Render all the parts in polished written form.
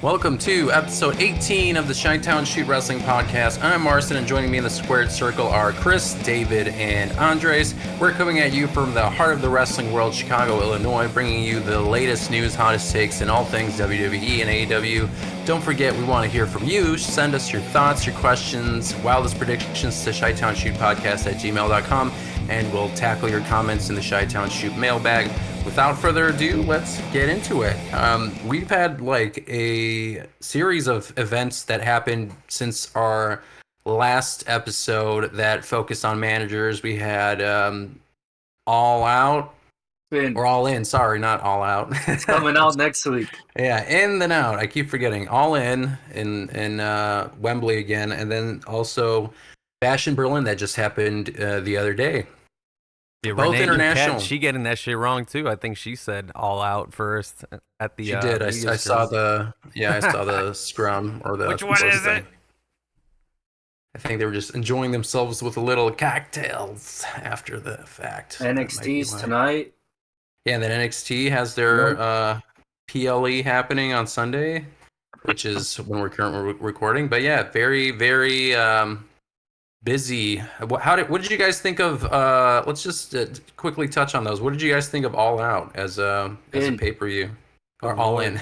Welcome to episode 18 of the Chi-Town Shoot Wrestling Podcast. I'm Marcin, and joining me in the squared circle are Chris, David, and Andres. We're coming at you from the heart of the wrestling world, Chicago, Illinois, bringing you the latest news, hottest takes, and all things WWE and AEW. Don't forget, we want to hear from you. Send us your thoughts, your questions, wildest predictions to chitownshootpodcast@gmail.com, and we'll tackle your comments in the Chi-Town Shoot mailbag. Without further ado, let's get into it. We've had like a series of events that happened since our last episode that focused on managers. We had All Out, or All In, sorry, not All Out. It's coming out next week. Yeah, In then Out. I keep forgetting. All In Wembley again, and then also Bash in Berlin that just happened the other day. Yeah, both Renee international. She getting that shit wrong too. I think she said All Out first at the. She did. I saw the scrum or the. Which one is it? I think they were just enjoying themselves with a little cocktails after the fact. NXT's tonight. Yeah, and then NXT has their PLE happening on Sunday, which is when we're currently recording. But yeah, very, very busy. What did you guys think of? Let's just quickly touch on those. What did you guys think of All Out as a pay-per-view, or All In?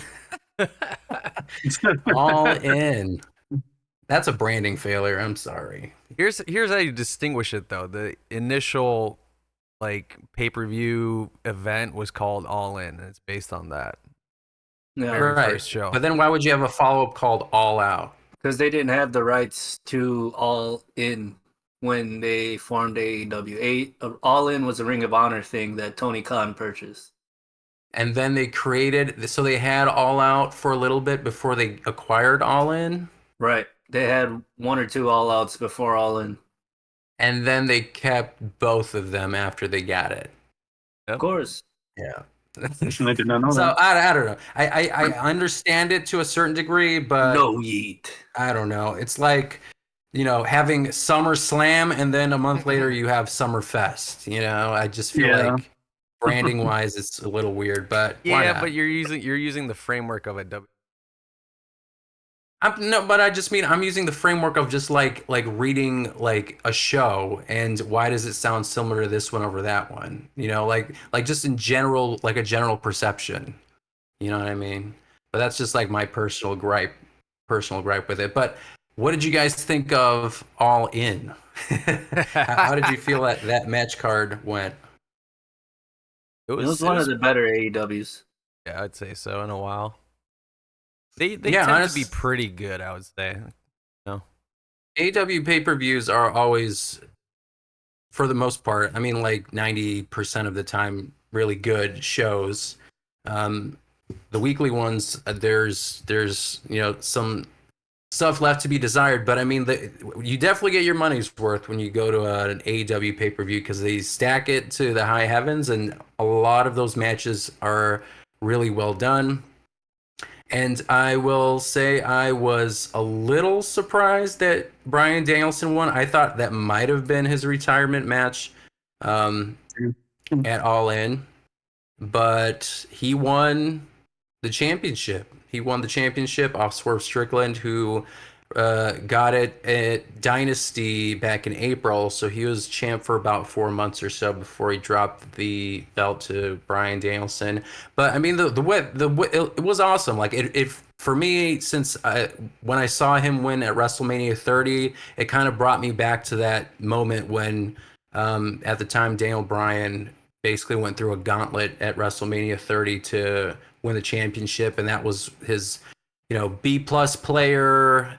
All In. That's a branding failure. I'm sorry. Here's how you distinguish it though. The initial like pay-per-view event was called All In, and it's based on that. Yeah, right. Show. But then why would you have a follow-up called All Out? Because they didn't have the rights to All In when they formed AEW. All In was a Ring of Honor thing that Tony Khan purchased. And then they created, so they had All Out for a little bit before they acquired All In? Right. They had one or two All Outs before All In. And then they kept both of them after they got it. Of course. Yeah. I did not know So that. I don't know. I understand it to a certain degree, but No yeet. I don't know. It's like, having SummerSlam and then a month later you have Summerfest. I just feel like branding wise it's a little weird, but why not? But you're using the framework of it. But I just mean I'm using the framework of just like reading like a show, and why does it sound similar to this one over that one? Like just in general, like a general perception. You know what I mean? But that's just like my personal gripe with it. But what did you guys think of All In? How did you feel that match card went? It was one of the better AEWs. Yeah, I'd say so in a while. They tend to be pretty good, I would say. AEW pay-per-views are always, for the most part, I mean, like 90% of the time, really good shows. The weekly ones, there's some stuff left to be desired, but I mean, you definitely get your money's worth when you go to an AEW pay-per-view because they stack it to the high heavens, and a lot of those matches are really well done. And I will say I was a little surprised that Bryan Danielson won. I thought that might have been his retirement match at All In. But he won the championship. He won the championship off Swerve Strickland, who got it at Dynasty back in April. So he was champ for about 4 months or so before he dropped the belt to Bryan Danielson. But I mean, it was awesome. Like it for me, since when I saw him win at WrestleMania 30, it kind of brought me back to that moment when at the time Daniel Bryan basically went through a gauntlet at WrestleMania 30 to win the championship, and that was his B+ player.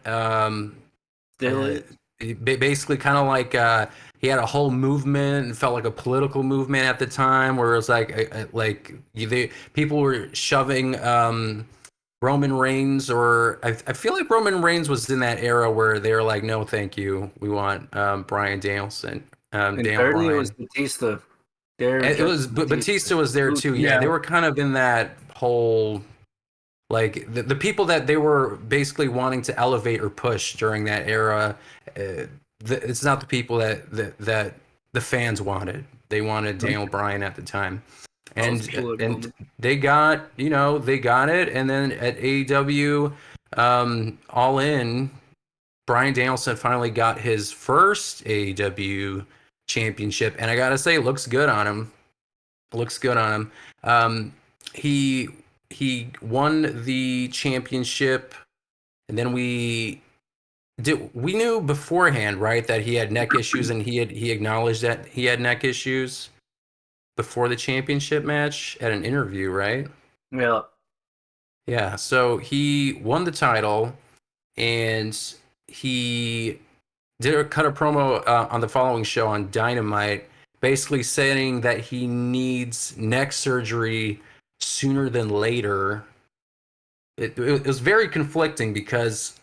Basically kind of like he had a whole movement and felt like a political movement at the time where it was people were shoving Roman Reigns, or I feel like Roman Reigns was in that era where they were like, no, thank you. We want Bryan Danielson. And thirdly, it was Batista. Batista was there too. Yeah, they were kind of in that whole, like the people that they were basically wanting to elevate or push during that era. It's not the people that the fans wanted. They wanted Daniel Bryan at the time. That was and a cooler and moment. they got they got it, and then at AEW, All In, Bryan Danielson finally got his first AEW championship, and I gotta say, looks good on him. Looks good on him. He he won the championship, and then we knew beforehand, right, that he had neck issues, and he acknowledged that he had neck issues before the championship match at an interview, right? Yeah. Yeah. So he won the title, and he cut a promo on the following show on Dynamite, basically saying that he needs neck surgery sooner than later. It was very conflicting because,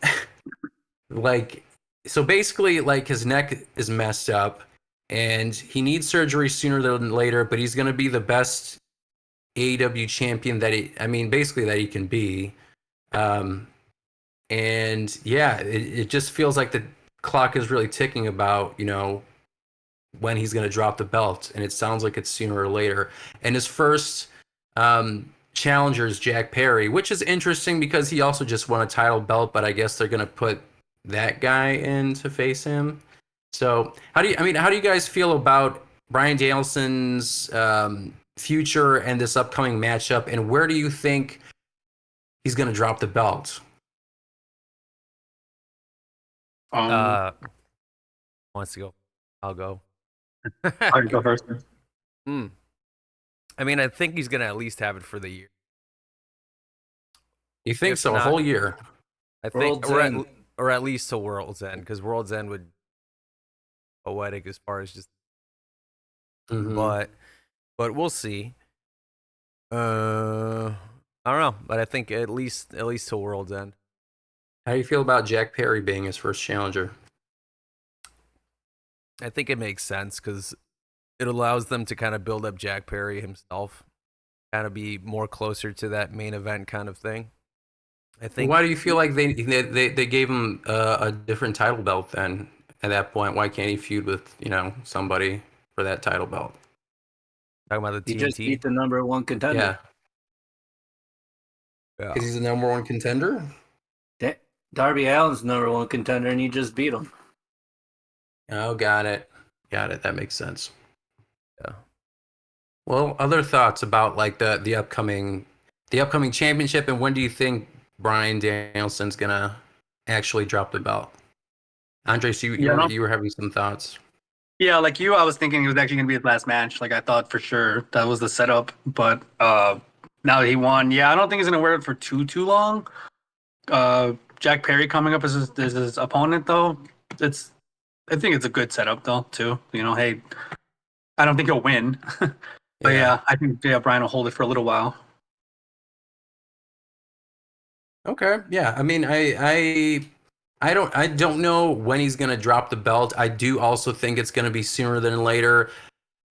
like, so basically, like, his neck is messed up, and he needs surgery sooner than later, but he's going to be the best AEW champion I mean, basically that he can be. Um, and yeah, it just feels like the clock is really ticking about, when he's going to drop the belt, and it sounds like it's sooner or later. And his first challenger is Jack Perry, which is interesting because he also just won a title belt, but I guess they're going to put that guy in to face him. So how do you guys feel about Bryan Danielson's future and this upcoming matchup, and where do you think he's going to drop the belt? Wants to go? I'll go. I can go first. I mean, I think he's gonna at least have it for the year. You think If so? A not- whole year? I think, World's End. or at least to World's End, because World's End would be poetic as far as just. Mhm. But we'll see. I don't know, but I think at least to World's End. How do you feel about Jack Perry being his first challenger? I think it makes sense because it allows them to kind of build up Jack Perry himself, kind of be more closer to that main event kind of thing. I think. Why do you feel like they gave him a different title belt then? At that point, why can't he feud with somebody for that title belt? Talking about the He just TNT? beat the number one contender. Yeah, because he's the number one contender. Darby Allin's number one contender, and he just beat him. Oh, got it. That makes sense. Yeah. Well, other thoughts about like the upcoming championship, and when do you think Bryan Danielson's gonna actually drop the belt? Andres, you were having some thoughts. Yeah, like you, I was thinking it was actually gonna be his last match. Like I thought for sure that was the setup. But now that he won, yeah, I don't think he's gonna wear it for too long. Jack Perry coming up as his opponent though. I think it's a good setup though too. Hey, I don't think he'll win, but yeah, I think Bryan will hold it for a little while. Okay. Yeah. I mean, I don't know when he's gonna drop the belt. I do also think it's gonna be sooner than later.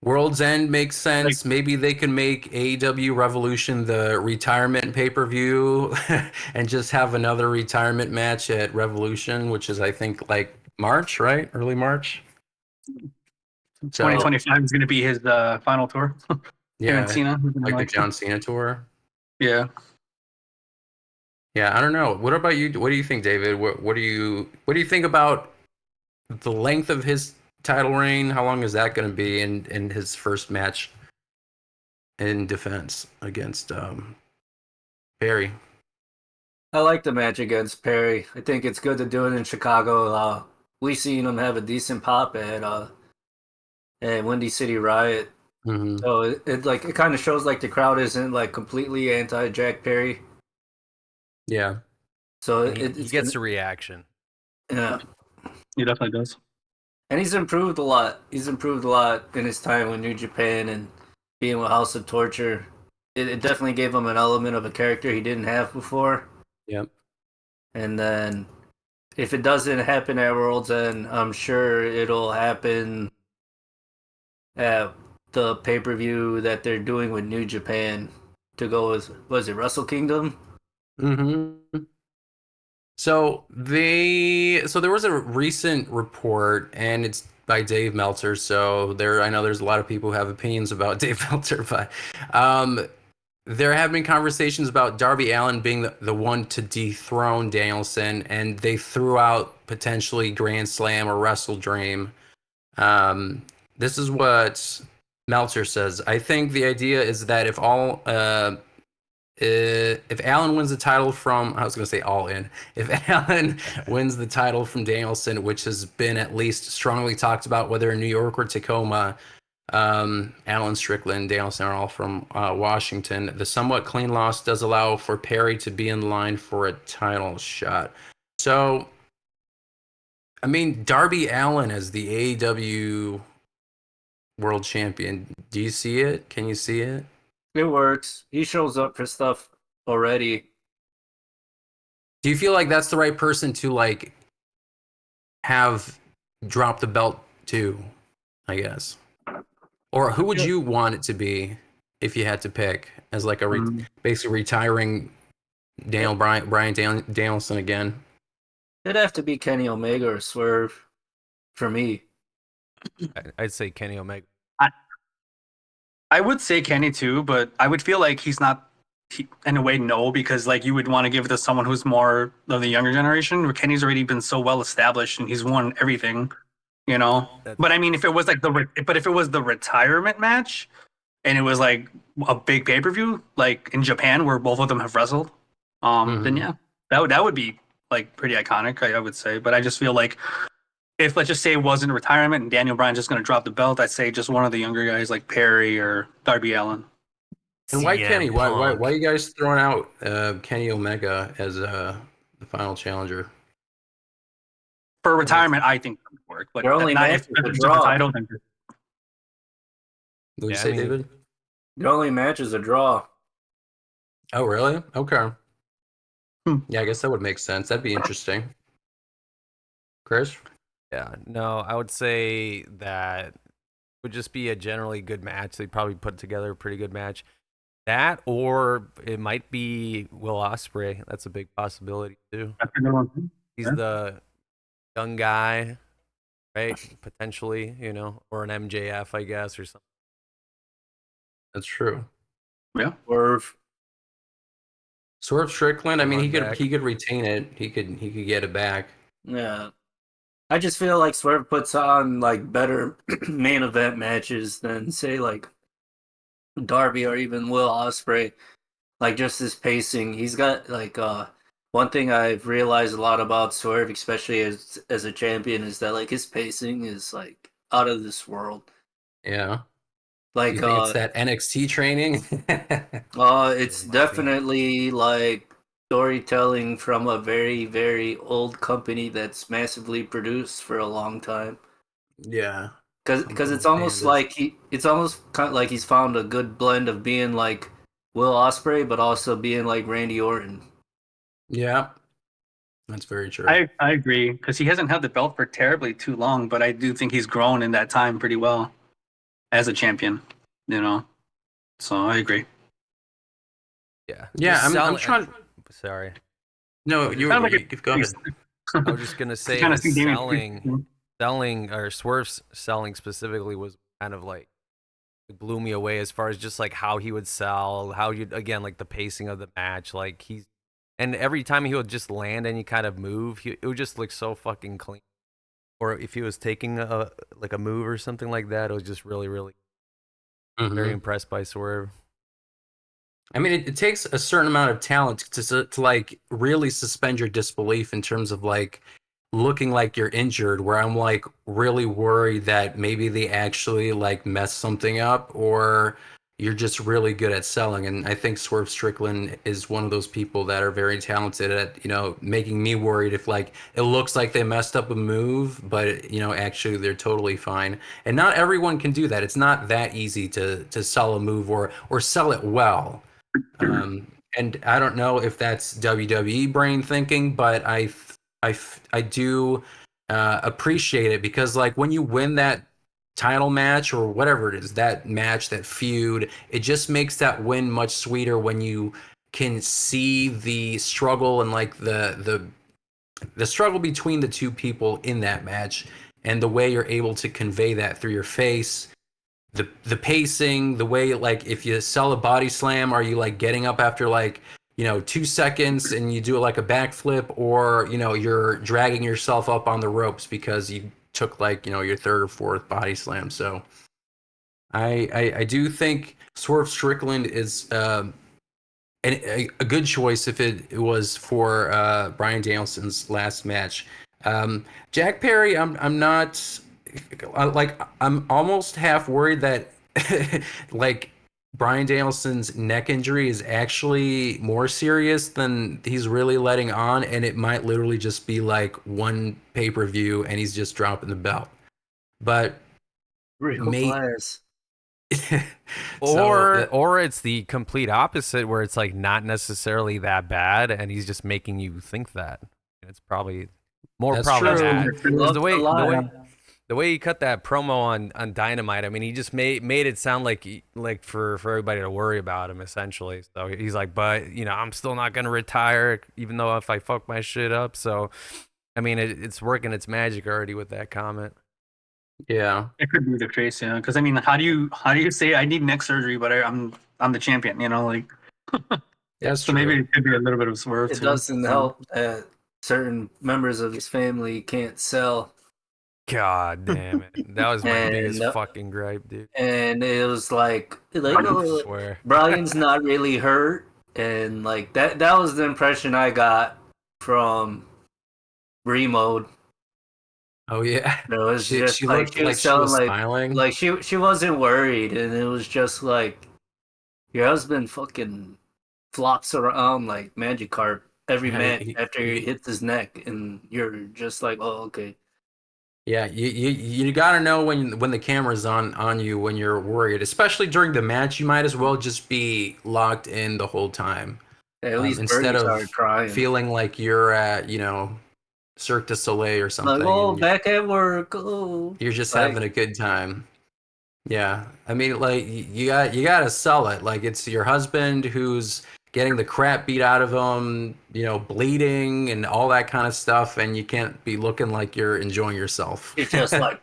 World's End makes sense. Maybe they can make AEW Revolution the retirement pay-per-view and just have another retirement match at Revolution, which is I think like March, right? Early March. 2025 is gonna be his final tour. Yeah, and Cena, like the John Cena tour. Yeah. Yeah, I don't know. What about you? What do you think, David? What do you think about the length of his title reign? How long is that going to be in his first match in defense against Perry? I like the match against Perry. I think it's good to do it in Chicago. We seen him have a decent pop at Windy City Riot. Mm-hmm. So it kind of shows like the crowd isn't like completely anti Jack Perry. Yeah. So he gets a reaction. Yeah. He definitely does. And he's improved a lot. He's improved a lot in his time with New Japan and being with House of Torture. It definitely gave him an element of a character he didn't have before. Yep. And then if it doesn't happen at World's End, I'm sure it'll happen at the pay-per-view that they're doing with New Japan to go with, was it Wrestle Kingdom? Mm-hmm. So there was a recent report, and it's by Dave Meltzer. So I know there's a lot of people who have opinions about Dave Meltzer, but there have been conversations about Darby Allin being the one to dethrone Danielson, and they threw out potentially Grand Slam or Wrestle Dream. This is what Meltzer says. I think the idea is that if Allen wins the title from, I was going to say All In, if Allen wins the title from Danielson, which has been at least strongly talked about, whether in New York or Tacoma, Allen, Strickland, Danielson are all from Washington. The somewhat clean loss does allow for Perry to be in line for a title shot. So, I mean, Darby Allin as the AEW world champion. Do you see it? Can you see it? It works. He shows up for stuff already. Do you feel like that's the right person to like have drop the belt to, I guess? Or who would you want it to be if you had to pick as like a basically retiring Bryan Danielson again? It'd have to be Kenny Omega or Swerve for me. I'd say Kenny Omega. I would say Kenny too, but I would feel like he's not. In a way, no, because like you would want to give it to someone who's more of the younger generation. Where Kenny's already been so well established and he's won everything, you know. But I mean, if it was like if it was the retirement match, and it was like a big pay per view, like in Japan where both of them have wrestled, then yeah, that would be like pretty iconic, I would say. But I just feel like if let's just say it wasn't retirement and Daniel Bryan's just going to drop the belt, I'd say just one of the younger guys like Perry or Darby Allin. And why CM Kenny? Why Punk. are you guys throwing out Kenny Omega as the final challenger? For retirement, I think it would work. But Their only not match if is a it's draw. a title. Then What did you Yeah, I say, mean- David? The only match is a draw. Oh, really? Okay. Hmm. Yeah, I guess that would make sense. That'd be interesting. Chris? Yeah, no, I would say that would just be a generally good match. They probably put together a pretty good match. That, or it might be Will Ospreay. That's a big possibility too. that's a good one. He's Yeah. the young guy, right? Potentially, or an MJF, I guess, or something. That's true. Yeah. Swerve. Swerve Strickland. I mean, Run back. he could retain it. He could get it back. Yeah. I just feel like Swerve puts on like better main event matches than say like Darby or even Will Ospreay. Like just his pacing. He's got like one thing I've realized a lot about Swerve, especially as a champion, is that like his pacing is like out of this world. Yeah. Like You think it's that NXT training? it's definitely like storytelling from a very, very old company that's massively produced for a long time. Yeah. Because it's almost like it's almost kind of like he's found a good blend of being like Will Ospreay, but also being like Randy Orton. Yeah. That's very true. I agree because he hasn't had the belt for terribly too long, but I do think he's grown in that time pretty well as a champion. So I agree. Yeah. Yeah, Just I'm trying. Sorry. No, you Sounds like go ahead. I was just gonna say kinda the see Damien selling or Swerve's selling specifically was kind of like it blew me away as far as just like how he would sell, how you again like the pacing of the match, like and every time he would just land any kind of move, it would just look so fucking clean. Or if he was taking a move or something like that, it was just really, really very impressed by Swerve. I mean, it takes a certain amount of talent to like really suspend your disbelief in terms of like looking like you're injured, where I'm like really worried that maybe they actually like mess something up, or you're just really good at selling. And I think Swerve Strickland is one of those people that are very talented at, making me worried if like it looks like they messed up a move, but actually they're totally fine. And not everyone can do that. It's not that easy to sell a move or sell it well. And I don't know if that's WWE brain thinking, but I do appreciate it because like when you win that title match or whatever it is, that match, that feud, it just makes that win much sweeter when you can see the struggle and like the the struggle between the two people in that match, and the way you're able to convey that through your face, the pacing, the way, like, if you sell a body slam, are you like getting up after like 2 seconds and you do like a backflip, or you're dragging yourself up on the ropes because you took like your third or fourth body slam. So I do think Swerve Strickland is a good choice if it was for Bryan Danielson's last match. Jack Perry, I'm not like, I'm almost half worried that like Bryan Danielson's neck injury is actually more serious than he's really letting on, and it might literally just be like one pay-per-view and he's just dropping the belt. But Real mate, players. Or it's the complete opposite, where it's like not necessarily that bad, and he's just making you think that. It's probably more That's probably true. that. He loves The to way lie. the way he cut that promo on Dynamite, I mean, he just made it sound like for everybody to worry about him, essentially. So he's like, but I'm still not gonna retire, even though if I fuck my shit up. So I mean, it's working its magic already with that comment. yeah, It could be the case, yeah. Because I mean, how do you say I need neck surgery, but I'm the champion? Like. that's So true. maybe it could be a little bit of swerve It too. doesn't help that certain members of his family can't sell. God damn it, that was my And biggest fucking gripe, dude. and it was like I swear. Brian's not really hurt, and like that was the impression I got from Remode. Oh yeah, It was she just like looked she like was she sounding was smiling. like she wasn't worried, and it was just like your husband fucking flops around like magic carp every Yeah, match after he hits his neck, and you're just like, oh, okay. yeah, you gotta know when the camera's on you when you're worried, especially during the match. You might as well just be locked in the whole time, At least instead Bernie of started crying. feeling like you're at Cirque du Soleil or Like, something, oh, and back at work. Oh, you're just like, having a good time. Yeah, I mean, like, you gotta sell it. Like, it's your husband who's getting the crap beat out of him, bleeding and all that kind of stuff, and you can't be looking like you're enjoying yourself. it's just like,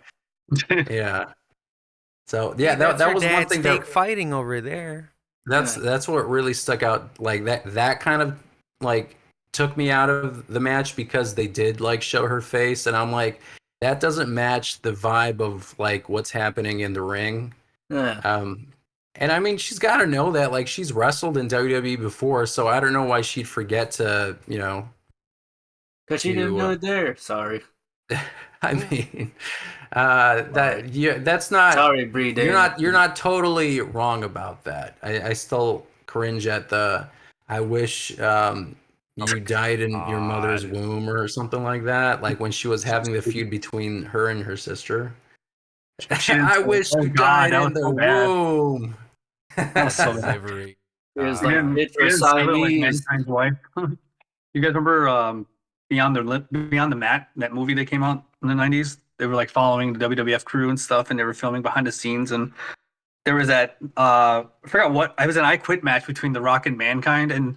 Yeah. So yeah, Hey, that's that her was one dad's thing fake that fighting over there. that's what really stuck out. Like that kind of like took me out of the match, because they did like show her face, and I'm like, that doesn't match the vibe of like what's happening in the ring. yeah. And I mean, she's got to know that, like, she's wrestled in WWE before, so I don't know why she'd forget to, Because she didn't do it there. Sorry. I mean, that's not, Sorry, Bree you're not totally wrong about that. I still cringe at I wish you died in your mother's God. womb or something like that. Like when she was having the feud between her and her sister. She didn't I say, wish oh you God, died that in was the so bad. womb. That was so bad. Delivery. It was He like, didn't, bitch, he we're didn't say it like Siamese. Mankind's wife. You guys remember Beyond the Mat, that movie that came out in the 90s? They were like following the WWF crew and stuff, and they were filming behind the scenes. And there was that I forgot what, it was an I Quit match between The Rock and Mankind, and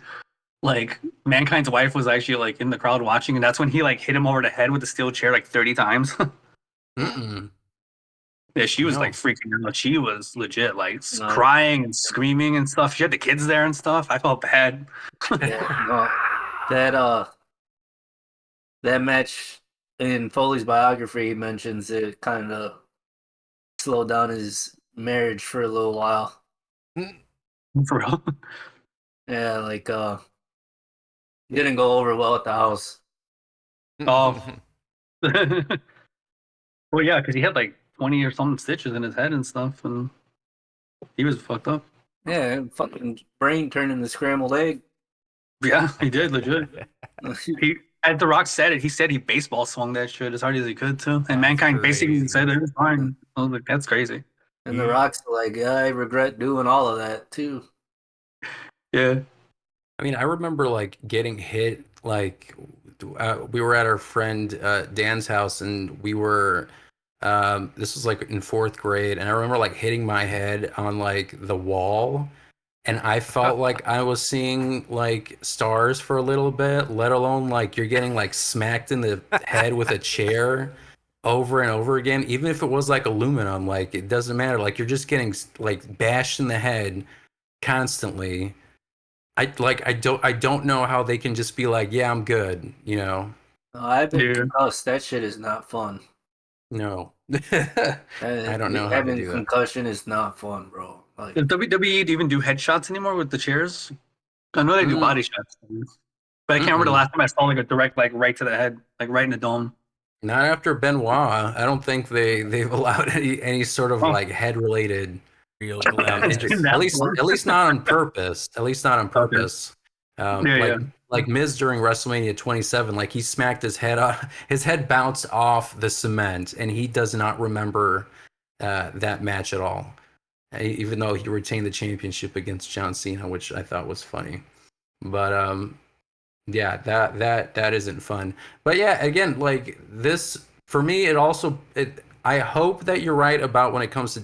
like Mankind's wife was actually like in the crowd watching, and that's when he like hit him over the head with a steel chair like 30 times. Mm-mm. Yeah, she was No. like freaking out. She was legit like No. crying and screaming and stuff. She had the kids there and stuff. I felt bad. Yeah, no. That match in Foley's biography mentions it kind of slowed down his marriage for a little while. For real. Yeah, like didn't go over well at the house. Oh. Well, yeah, because he had like 20 or something stitches in his head and stuff, and he was fucked up. Yeah, fucking brain turned into scrambled egg. Yeah, he did, legit. He, as The Rock said it, he said he baseball swung that shit as hard as he could, too. And Mankind basically crazy. said it was fine. I was like, that's crazy. And The Rock's like, yeah, I regret doing all of that too. Yeah. I mean, I remember like getting hit. Like we were at our friend Dan's house, and we were. This was like in fourth grade, and I remember like hitting my head on like the wall, and I felt like I was seeing like stars for a little bit, let alone like you're getting like smacked in the head with a chair over and over again, even if it was like aluminum, like it doesn't matter. Like you're just getting like bashed in the head constantly. I don't know how they can just be like, yeah, I'm good, you know. I've been Yeah. concussed. That shit is not fun. No. I don't know how they Having do that. concussion is not fun, bro. Like, Does WWE even do headshots anymore with the chairs? I know they do Mm, body shots, but I can't remember the mm-mm. last time I saw like a direct, like right to the head, like right in the dome. Not after Benoit. I don't think they've allowed any sort of Oh, like head related Real it's injury. been glamorous. At that least long. at least not on purpose. At least not on Okay. purpose. Yeah, Like yeah. Miz during WrestleMania 27, like he smacked his head off. His head bounced off the cement, and he does not remember that match at all. Even though he retained the championship against John Cena, which I thought was funny. But yeah, that isn't fun. But yeah, again, like this for me, I hope that you're right about when it comes to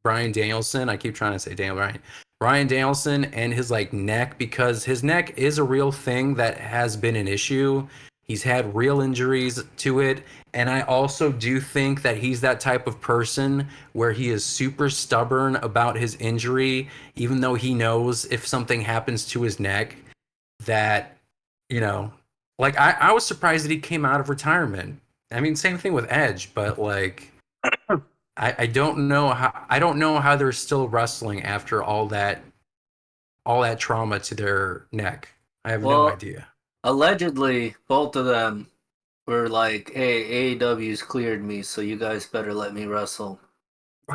Bryan Danielson. I keep trying to say Daniel Bryan. Bryan Danielson and his like neck, because his neck is a real thing that has been an issue. He's had real injuries to it. And I also do think that he's that type of person where he is super stubborn about his injury, even though he knows if something happens to his neck, that, you know, like I was surprised that he came out of retirement. I mean, same thing with Edge, but like I don't know how they're still wrestling after all that trauma to their neck. I have no well, idea. allegedly, both of them were like, "Hey, AEW's cleared me, so you guys better let me wrestle."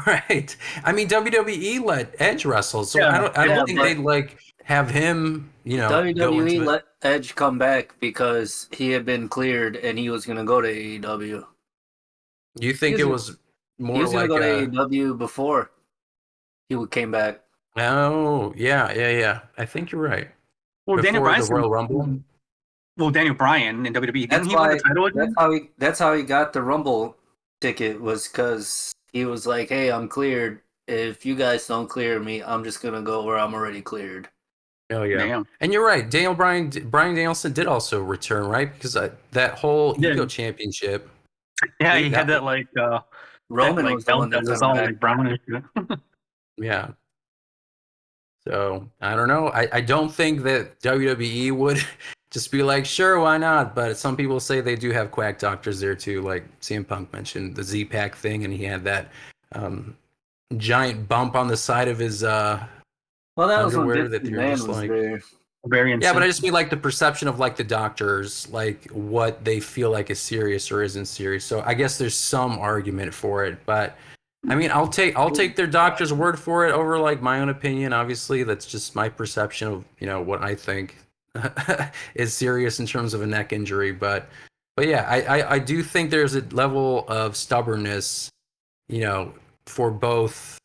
Right. I mean, WWE let Edge wrestle, so Yeah, I Yeah, don't think but they'd like have him, you know, go WWE into it. let Edge come back because he had been cleared and he was gonna go to AEW. You He think was it gonna, was he more was gonna like go to a AEW before came back. oh, yeah. I think you're right. well, Daniel Before Bryan. the Royal Rumble. Well, Daniel Bryan in WWE, didn't That's he win the why. title again? That's how he got the Rumble ticket, was because he was like, "Hey, I'm cleared. If you guys don't clear me, I'm just gonna go where I'm already cleared." Oh yeah, Damn. and you're right. Bryan Danielson did also return, right? Because that whole Yeah, Ego Championship, yeah, he had that that like Roman like was the belt one that that was sent him all back. like brown and shit. yeah. So I don't know. I don't think that WWE would just be like, sure, why not? But some people say they do have quack doctors there too. Like CM Punk mentioned the Z-Pack thing, and he had that um, giant bump on the side of his Well, that was when underwear Vince that they're McMahon just was like. there. Very Yeah, but insane. I just mean like the perception of like the doctors, like what they feel like is serious or isn't serious. So I guess there's some argument for it, but I mean, I'll take their doctor's word for it over like my own opinion. Obviously, that's just my perception of, you know, what I think is serious in terms of a neck injury. But yeah, I do think there's a level of stubbornness, you know, for both.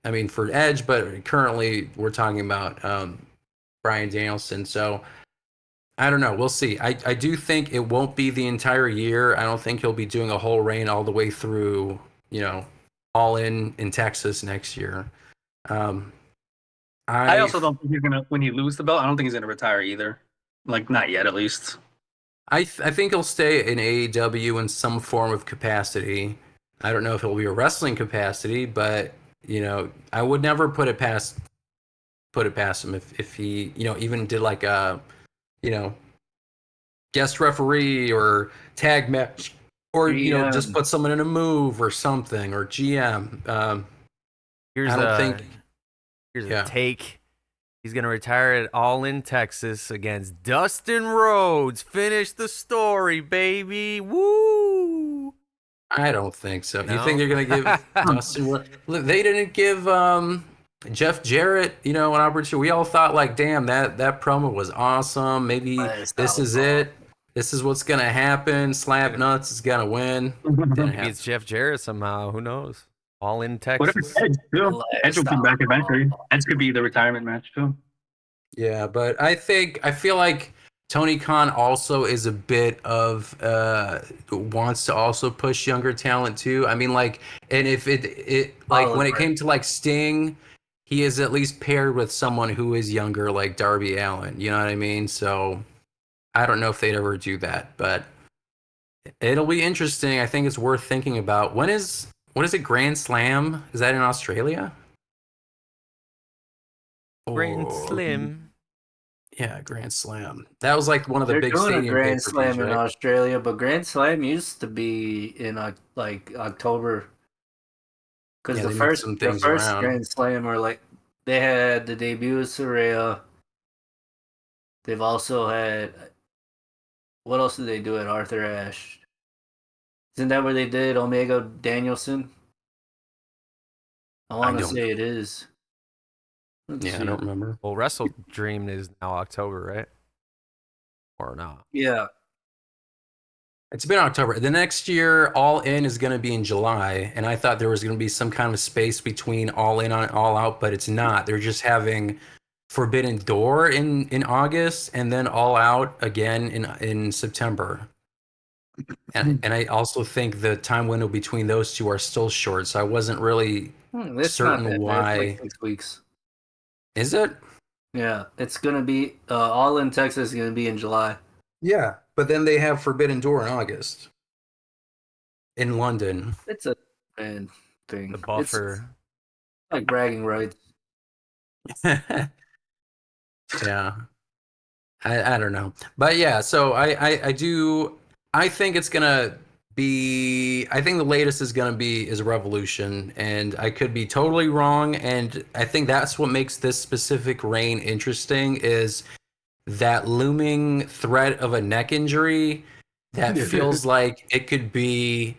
I mean, for Edge, but currently we're talking about Bryan Danielson. So I don't know. We'll see. I do think it won't be the entire year. I don't think he'll be doing a whole reign all the way through, you know, all in Texas next year. Um, I I also don't think he's gonna when he lose the belt. I don't think he's gonna retire either. Like not yet, at least. I think he'll stay in AEW in some form of capacity. I don't know if it'll be a wrestling capacity, but you know, I would never put it past him if he, you know, even did like a, you know, guest referee or tag match, or you know, just GM. put someone in a move or something, or GM. Here's I don't a think. here's a Yeah, take. He's gonna retire it all in Texas against Dustin Rhodes. Finish the story, baby. Woo! I don't think so. You think No. they're gonna give Dustin? Look, they didn't give Jeff Jarrett, you know, an opportunity. We all thought like, damn, that promo was awesome. Maybe That's this not is it. This is what's gonna happen. Slap Nuts is gonna win. Didn't Maybe it's happen. Jeff Jarrett somehow. Who knows? All in What if it's Texas. Edge too? Edge will last come back eventually. outlaw. Edge could be the retirement match too. Yeah, but I feel like Tony Khan also is a bit of wants to also push younger talent too. I mean, like, and if it like when it Oliver. came to like Sting, he is at least paired with someone who is younger, like Darby Allin. You know what I mean? So I don't know if they'd ever do that, but it'll be interesting. I think it's worth thinking about. What is it? Grand Slam? Is that in Australia? Grand Or Slim. yeah, Grand Slam. That was like one of the They're big doing a stadium Grand pay-per-views, Slam in right? Australia, but Grand Slam used to be in like October because Yeah, they moved some the things first around. Grand Slam are like they had the debut of Soraya. They've also had what else did they do at Arthur Ashe? Isn't that where they did Omega Danielson? I I want to don't know. say it is. Let's Yeah, I see. don't remember. Well, Wrestle Dream is now October, right? Or not? Yeah, It's been October. The next year, All In is going to be in July, and I thought there was going to be some kind of space between All In and All Out, but it's not. They're just having Forbidden Door in August, and then All Out again in September. And I also think the time window between those two are still short, so I wasn't really it's not certain that bad. It's like why. 6 weeks. Is it? Yeah, it's gonna be all in Texas is gonna be in July. Yeah, but then they have Forbidden Door in August in London. It's a man thing. The It's buffer. like bragging rights. Yeah. I don't know. But yeah, so I think it's gonna be I think the latest is gonna be is Revolution, and I could be totally wrong, and I think that's what makes this specific reign interesting is that looming threat of a neck injury that feels like it could be,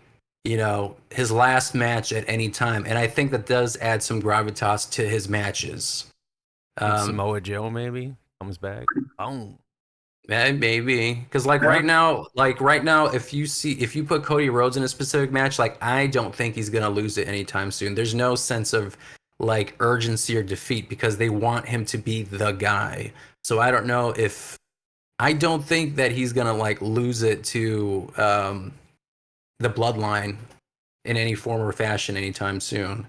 his last match at any time. And I think that does add some gravitas to his matches. Samoa Joe maybe comes back. Boom. Maybe because right now, if you put Cody Rhodes in a specific match, like I don't think he's gonna lose it anytime soon. There's no sense of like urgency or defeat because they want him to be the guy. So I don't think that he's gonna like lose it to the Bloodline in any form or fashion anytime soon.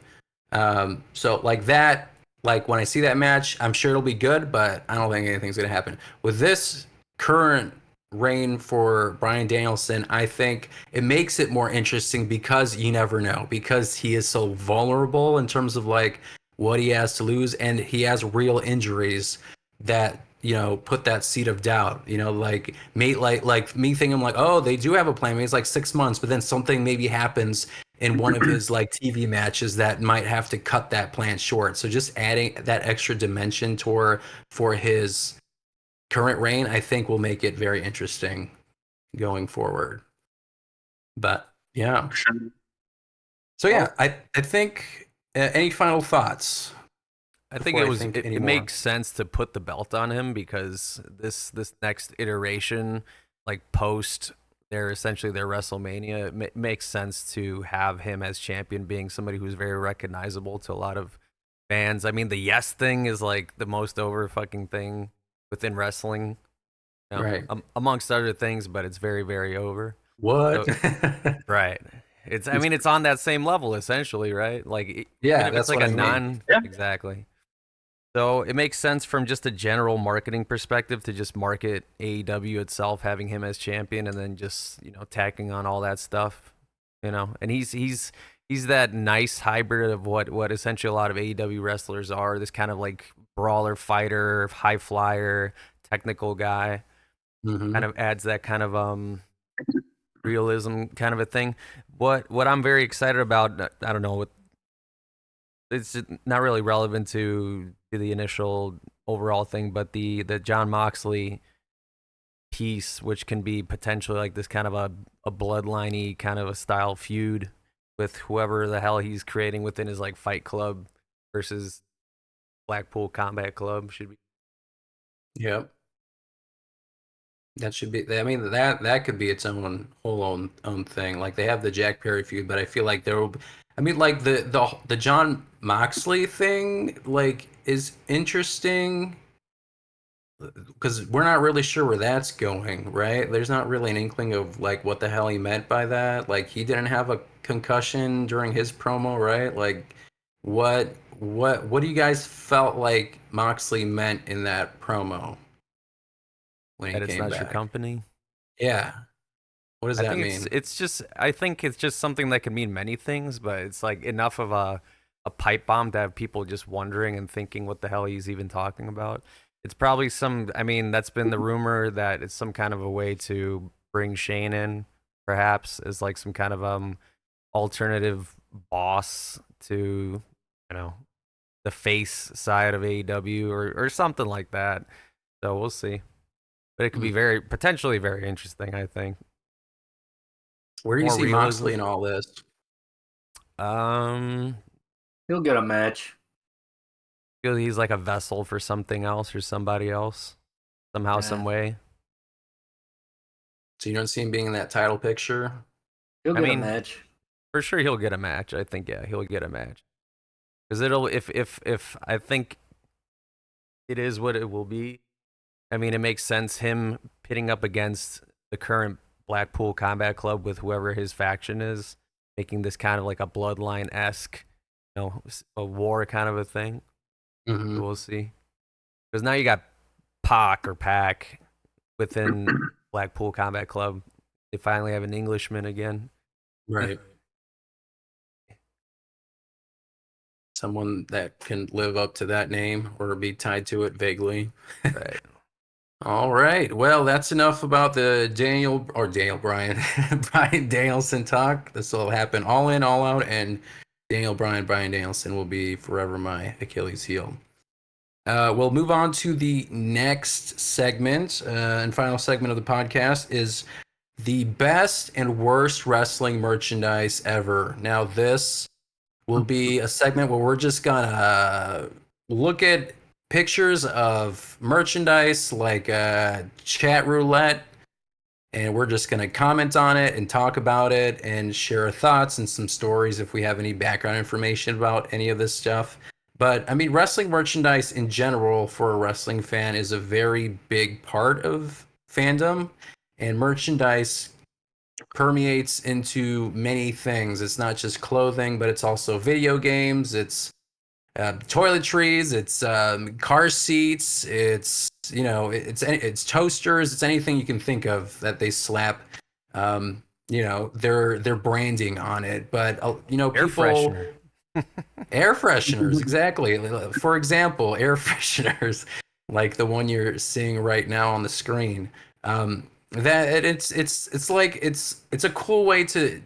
So like that, like when I see that match, I'm sure it'll be good, but I don't think anything's gonna happen with this current reign for Bryan Danielson. I think it makes it more interesting because you never know, because he is so vulnerable in terms of like what he has to lose, and he has real injuries that put that seed of doubt. Like me thinking like, oh, they do have a plan. Maybe it's like 6 months, but then something maybe happens in one of his like TV matches that might have to cut that plan short. So just adding that extra dimension for his current reign, I think will make it very interesting going forward. But yeah. So yeah, I think any final thoughts? I think before it anymore? makes sense to put the belt on him because this next iteration, like post their WrestleMania, it makes sense to have him as champion, being somebody who's very recognizable to a lot of fans. I mean, the yes thing is like the most over fucking thing within wrestling, Right. amongst other things, but it's very, very over. What? So, right. I mean, it's on that same level essentially, right? Like, Yeah, even if that's it's like what a I mean. Yeah. exactly. So it makes sense from just a general marketing perspective to just market AEW itself, having him as champion, and then just tacking on all that stuff, And he's that nice hybrid of what essentially a lot of AEW wrestlers are. This kind of like brawler, fighter, high flyer, technical guy. Mm-hmm. Kind of adds that kind of realism kind of a thing. What I'm very excited about, I don't know, it's not really relevant to the initial overall thing, but the John Moxley piece, which can be potentially like this kind of a bloodliney kind of a style feud with whoever the hell he's creating within his like Fight Club versus Blackpool Combat Club should be. Yep. That should be. I mean, that could be its own thing. Like they have the Jack Perry feud, but I feel like there will. I mean, like the John Moxley thing, like is interesting because we're not really sure where that's going, right? There's not really an inkling of like what the hell he meant by that. Like he didn't have a concussion during his promo, right? Like what do you guys felt like Moxley meant in that promo when he That it's came not your back? company. Yeah. What does I that think mean? I think it's just something that can mean many things, but it's like enough of a pipe bomb to have people just wondering and thinking what the hell he's even talking about. It's probably I mean, that's been the rumor that it's some kind of a way to bring Shane in, perhaps, as like some kind of alternative boss to, the face side of AEW or something like that. So we'll see. But it could be potentially very interesting, I think. Where do you More see realism. Moxley in all this? He'll get a match. Feel he's like a vessel for something else or somebody else, somehow, some way. So you don't see him being in that title picture? He'll get a match. For sure he'll get a match. I think, yeah, he'll get a match. Because it'll, if I think it is what it will be. I mean, it makes sense him pitting up against the current Blackpool Combat Club with whoever his faction is, making this kind of like a bloodline-esque, a war kind of a thing. Mm-hmm. We'll see. Because now you got Pac within Blackpool Combat Club. They finally have an Englishman again. Right. Someone that can live up to that name or be tied to it vaguely. Right. All right. Well, that's enough about the Bryan Danielson talk. This will happen all in, all out, and Bryan Danielson will be forever my Achilles heel. We'll move on to the next segment and final segment of the podcast is the best and worst wrestling merchandise ever. Now, this will be a segment where we're just gonna look at pictures of merchandise like chat roulette, and we're just gonna comment on it and talk about it and share our thoughts and some stories if we have any background information about any of this stuff. But I mean, wrestling merchandise in general for a wrestling fan is a very big part of fandom, and merchandise permeates into many things. It's not just clothing, but it's also video games. It's toiletries. It's car seats. It's toasters. It's anything you can think of that they slap, their branding on it. But Air freshener. Air fresheners, exactly. For example, air fresheners, like the one you're seeing right now on the screen. That it's like it's a cool way to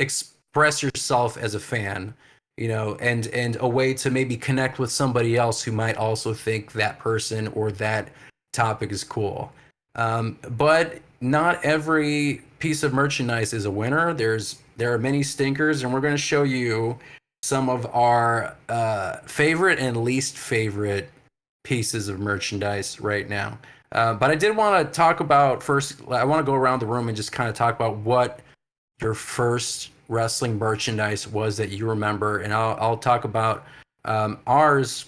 express yourself as a fan, and a way to maybe connect with somebody else who might also think that person or that topic is cool. But not every piece of merchandise is a winner. There are many stinkers, and we're going to show you some of our favorite and least favorite pieces of merchandise right now. But I did want to talk about first. I want to go around the room and just kind of talk about what your first wrestling merchandise was that you remember, and I'll talk about ours,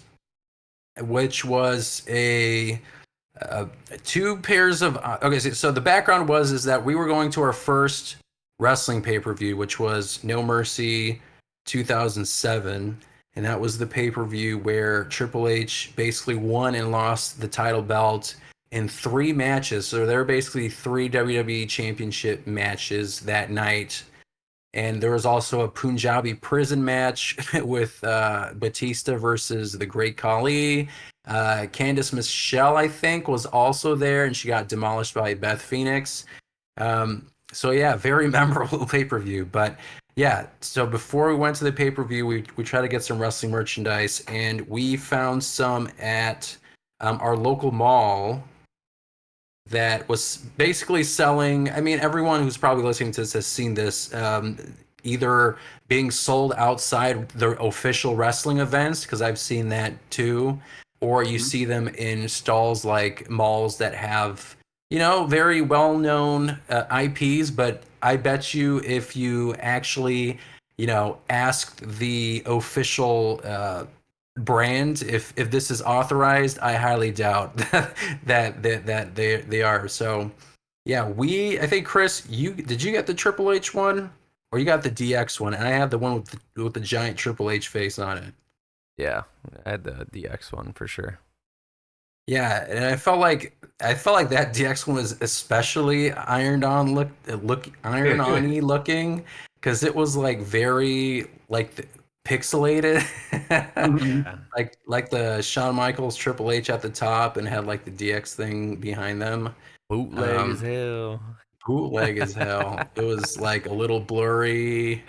which was a two pairs of. Okay, so the background is that we were going to our first wrestling pay-per-view, which was No Mercy 2007. And that was the pay-per-view where Triple H basically won and lost the title belt in 3 matches. So there were basically 3 WWE Championship matches that night. And there was also a Punjabi prison match with Batista versus the Great Khali. Candice Michelle, I think, was also there, and she got demolished by Beth Phoenix. So yeah, very memorable pay-per-view. But yeah, so before we went to the pay-per-view, we tried to get some wrestling merchandise, and we found some at our local mall that was basically selling. I mean, everyone who's probably listening to this has seen this, either being sold outside the official wrestling events, because I've seen that too, or you see them in stalls like malls that have, very well-known IPs. But I bet you if you actually, asked the official brand if this is authorized, I highly doubt that they are. So yeah, I think Chris, did you get the Triple H one, or you got the DX one, and I have the one with the giant Triple H face on it. Yeah, I had the DX one for sure. Yeah, and I felt like that DX one was especially iron on looking because it was like very like pixelated, Mhm. Yeah. like the Shawn Michaels Triple H at the top and had like the DX thing behind them. Bootleg as hell. Bootleg as hell. It was like a little blurry.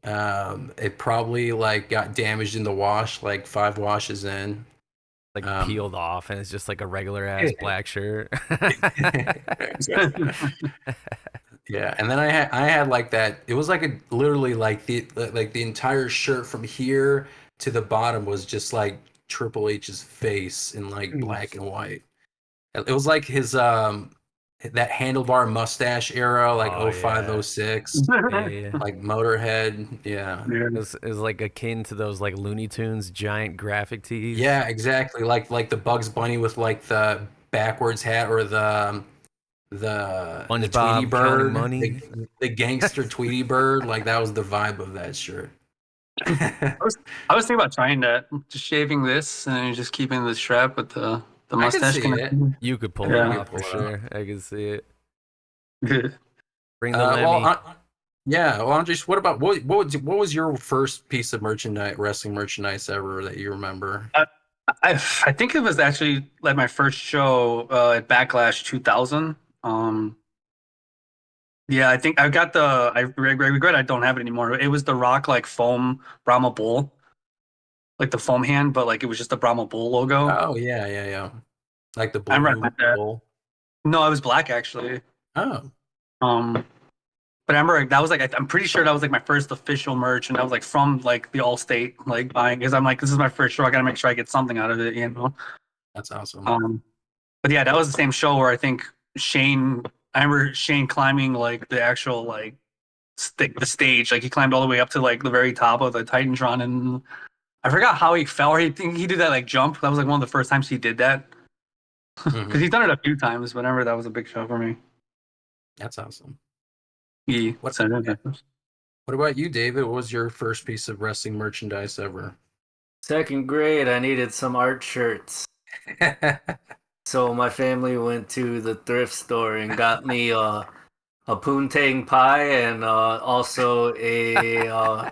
It probably like got damaged in the wash like 5 washes in. Like Um, peeled off, and it's just like a regular ass black shirt. Yeah, and then I had like that. It was like literally like the entire shirt from here to the bottom was just like Triple H's face in like black and white. It was like his that handlebar mustache era, like Oh, 05, yeah. 06, Yeah. like Motorhead. Yeah. Yeah. It was like akin to those like Looney Tunes giant graphic tees. Yeah, exactly. Like the Bugs Bunny with like the backwards hat or the Tweety SpongeBob counting Bird, money. the gangster Tweety Bird, like that was the vibe of that shirt. I was thinking about trying that, just shaving this and just keeping the strap with the I can mustache see it. connection. You could pull Yeah. it You off could for pull it off. sure. I can see it. Good. Bring the Well, Lemmy. yeah. Well, Andres, what about what was your first piece of merchandise, wrestling merchandise ever that you remember? I think it was actually like my first show at Backlash 2000. Yeah, I think I got the. I regret I don't have it anymore. It was the Rock like foam Brahma Bull, like the foam hand, but like it was just the Brahma Bull logo. Oh yeah. Like the I remember I blue had that. bull. No, it was black actually. Oh, But I remember that was like I'm pretty sure that was like my first official merch, and that was like from like the Allstate like buying because I'm like this is my first show. I gotta make sure I get something out of it, you know. that's awesome. But yeah, that was the same show where I think Shane. I remember Shane climbing like the actual like the stage, like he climbed all the way up to like the very top of the Titantron, and I forgot how he fell. Or he think he did that like jump. That was like one of the first times he did that because he's done it a few times. Whenever that was a big show for me. That's awesome. He What said it. What about you, David? What was your first piece of wrestling merchandise ever? Second grade, I needed some art shirts. So my family went to the thrift store and got me a poontang pie and also the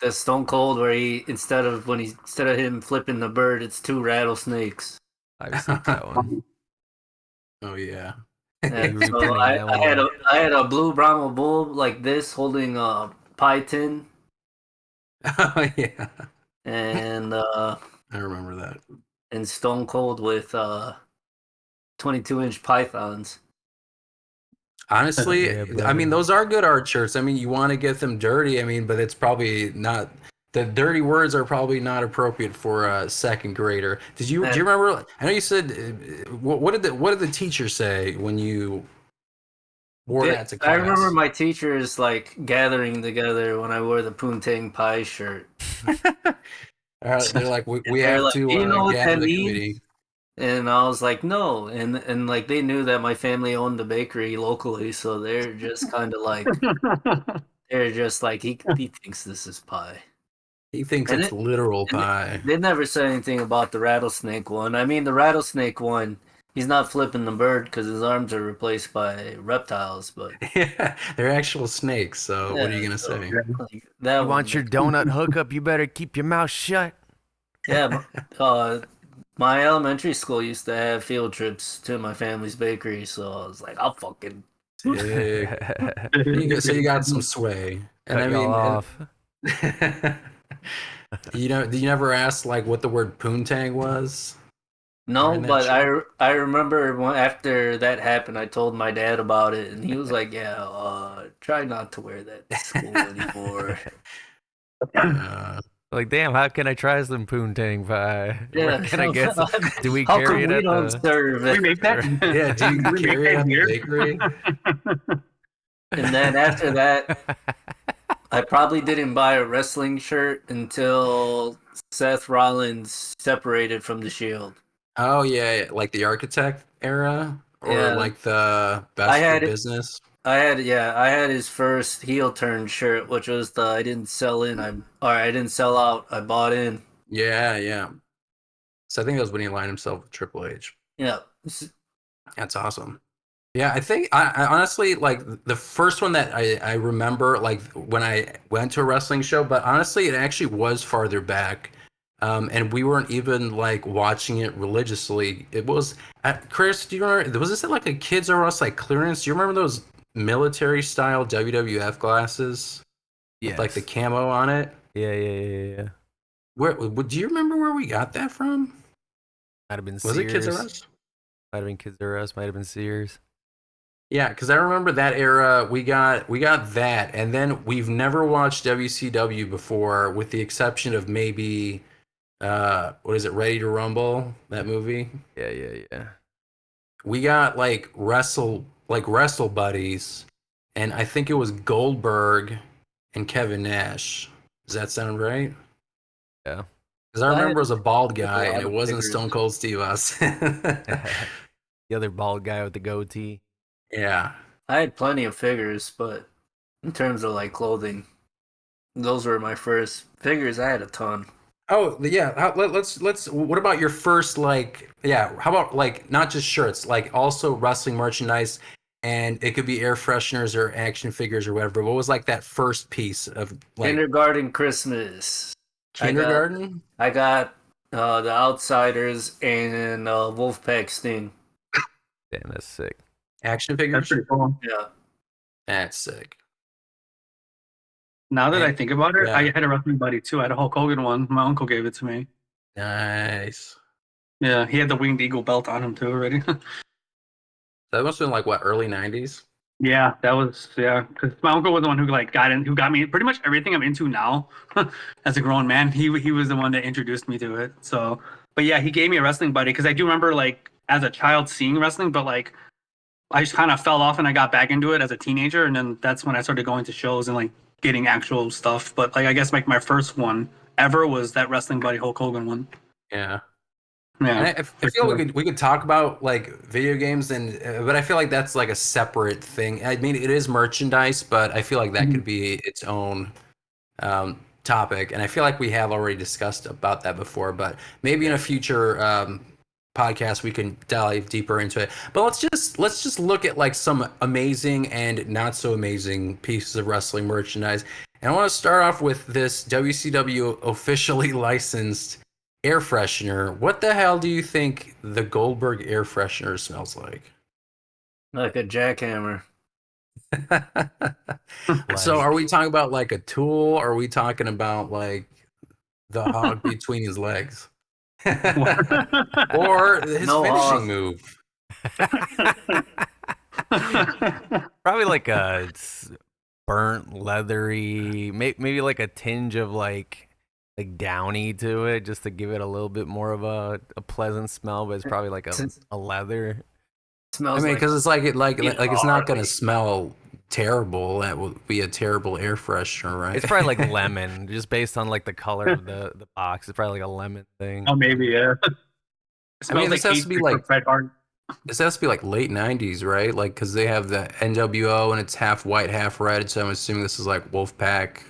Stone Cold where he instead of him flipping the bird, it's 2 rattlesnakes. I've seen that one. Oh yeah. And You so reprinting that one, yeah. I had a blue Brahma bull like this holding a pie tin Oh yeah. and I remember that. Stone Cold with 22-inch pythons. Honestly, Yeah, I mean, brother. those are good art shirts. I mean, you want to get them dirty. I mean, but it's probably not. The dirty words are probably not appropriate for a second grader. Do you remember? I know you said. What did the teacher say when you wore that to class? I remember my teachers like gathering together when I wore the Poontang Pie shirt. They're like, we They're have like, to "Do you know what gather that the means?" committee. And I was like, "No," and like they knew that my family owned the bakery locally, so they're just kind of like he thinks this is pie. He thinks And it's literal pie. they never said anything about the rattlesnake one. I mean, the rattlesnake one, he's not flipping the bird because his arms are replaced by reptiles, but Yeah, they're actual snakes. So what are you gonna so, say? like, that You one want your makes- donut hookup? You better keep your mouth shut. Yeah, my elementary school used to have field trips to my family's bakery, so I was like, I'll fucking. Sick. So you got some sway, and Cut I y'all mean, off. did you never ask like what the word poontang was? No, During that but show? I remember after that happened, I told my dad about it, and he was like, "Yeah, try not to wear that to school anymore." Like, damn, how can I try some poontang pie? Yeah, Where can I get some? Do we how carry come it we at don't the? serve We it? make that. Yeah, do you We carry it make at that the here. bakery? And then after that, I probably didn't buy a wrestling shirt until Seth Rollins separated from the Shield. Oh yeah, like the architect era, or Yeah, like the I best for had it. business. I had his first heel turn shirt, which was the I didn't sell in, I didn't sell out, I bought in. Yeah, yeah. So I think that was when he aligned himself with Triple H. Yeah. That's awesome. Yeah, I think I honestly like the first one that I remember like when I went to a wrestling show, but honestly, it actually was farther back. And we weren't even like watching it religiously. It was Chris, do you remember? Was this at like a Kids R Us like clearance? Do you remember those military style WWF glasses with like the Yes. camo on it? Yeah. Where do you remember where we got that from? Might have been Was it Kids R Sears. Us? Might have been Kids R Us. Might have been Sears. Yeah, because I remember that era. We got that, and then we've never watched WCW before, with the exception of maybe what is it, Ready to Rumble? That movie. Yeah. We got like wrestle buddies, and I think it was Goldberg and Kevin Nash. Does that sound right? Yeah. Because I remember it was a bald guy, a and lot it of wasn't figures. Stone Cold Steve Austin. The other bald guy with the goatee. Yeah. I had plenty of figures, but in terms of like clothing, those were my first figures. I had a ton. Oh yeah, let's. What about your first like? Yeah, how about like not just shirts, like also wrestling merchandise, and it could be air fresheners or action figures or whatever. What was like that first piece of like Kindergarten Christmas. kindergarten? I got the Outsiders and Wolfpack Sting. Damn, that's sick. Action That's figures? pretty cool. Yeah. That's sick. Now that I And think about it, yeah, I had a wrestling buddy too. I had a Hulk Hogan one. My uncle gave it to me. nice. Yeah, he had the Winged Eagle belt on him too already. That must have been like what, early '90s? Yeah, that was because my uncle was the one who like who got me pretty much everything I'm into now as a grown man. He was the one that introduced me to it. So, but yeah, he gave me a wrestling buddy because I do remember like as a child seeing wrestling, but like I just kind of fell off and I got back into it as a teenager, and then that's when I started going to shows and like getting actual stuff. But like I guess like my first one ever was that wrestling buddy Hulk Hogan one. Yeah. Yeah, And I for feel sure. we could talk about like video games and but I feel like that's like a separate thing. I mean, it is merchandise, but I feel like that Mhm. could be its own topic. And I feel like we have already discussed about that before, but maybe in a future podcast we can dive deeper into it. But let's just look at like some amazing and not so amazing pieces of wrestling merchandise. And I want to start off with this WCW officially licensed air freshener. What the hell do you think the Goldberg air freshener smells like? Like a jackhammer. So are Like, we talking about like a tool? Or are we talking about like the hog between his legs? Or his No finishing hog. move? probably like a burnt leathery, maybe like a tinge of like downy to it, just to give it a little bit more of a pleasant smell. But it's probably like a leather. I Smells mean, like because it's like it's not gonna Harley. smell terrible. That would be a terrible air freshener, right? It's probably like lemon, just based on like the color of the box. It's probably like a lemon thing. Oh, maybe yeah. It I mean, smells like this has to be hatred for like Bret Hart. late '90s, right? Like, because they have the NWO and it's half white, half red. So I'm assuming this is like Wolfpack, all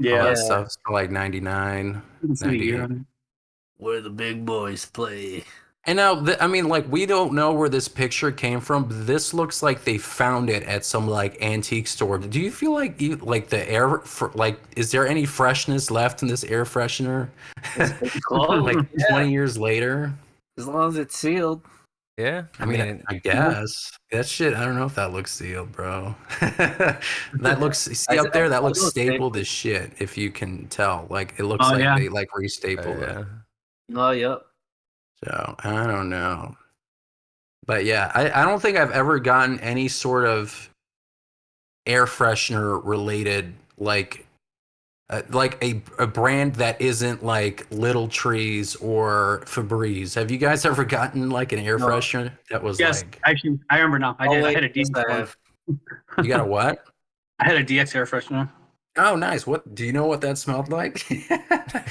Yeah, that Yeah. stuff. It's like 99, you can see the year 98. on it. where the big boys play. And now, I mean, like, we don't know where this picture came from. But this looks like they found it at some like antique store. Do you feel like like the air for like, is there any freshness left in this air freshener? It's close. Like Yeah. 20 years later? As long as it's sealed. Yeah, I mean, I guess that shit. I don't know if that looks sealed, bro. That looks up there. That looks stapled as shit. If you can tell, like it looks Oh, like yeah. they like restapled it. Oh, yep. So I don't know, but yeah, I don't think I've ever gotten any sort of air freshener related like a brand that isn't like Little Trees or Febreze. Have you guys ever gotten like an air No. freshener that was Yes, like actually, I remember now. I Oh, did. I wait, had a yes, DX I one. have. you got a what? I had a DX air freshener. Oh, nice. What do you know what that smelled like? Do you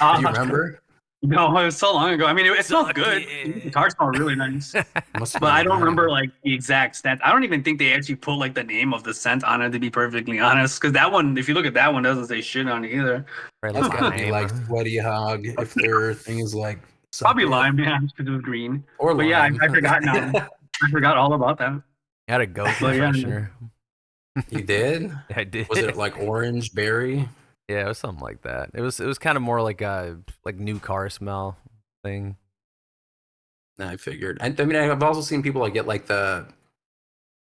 Uh, remember? No, it was so long ago. I mean, it smelled Suck good. it. The guitar smelled really nice. Must have But I been don't remember mine. like the exact stats. I don't even think they actually put like the name of the scent on it, to be perfectly honest. Because that one, if you look at that one, doesn't say shit on it either. Right, That's like gotta be like lime. Sweaty Hog if their thing is like suck Probably it. lime, yeah, because it was green. Or But yeah, lime. I forgot now. I forgot all about that. I had a goat But yeah, freshener. You did? I did. Was it like orange berry? Yeah, it was something like that. It was kind of more like a new car smell thing. I figured. I mean, I've also seen people like get like the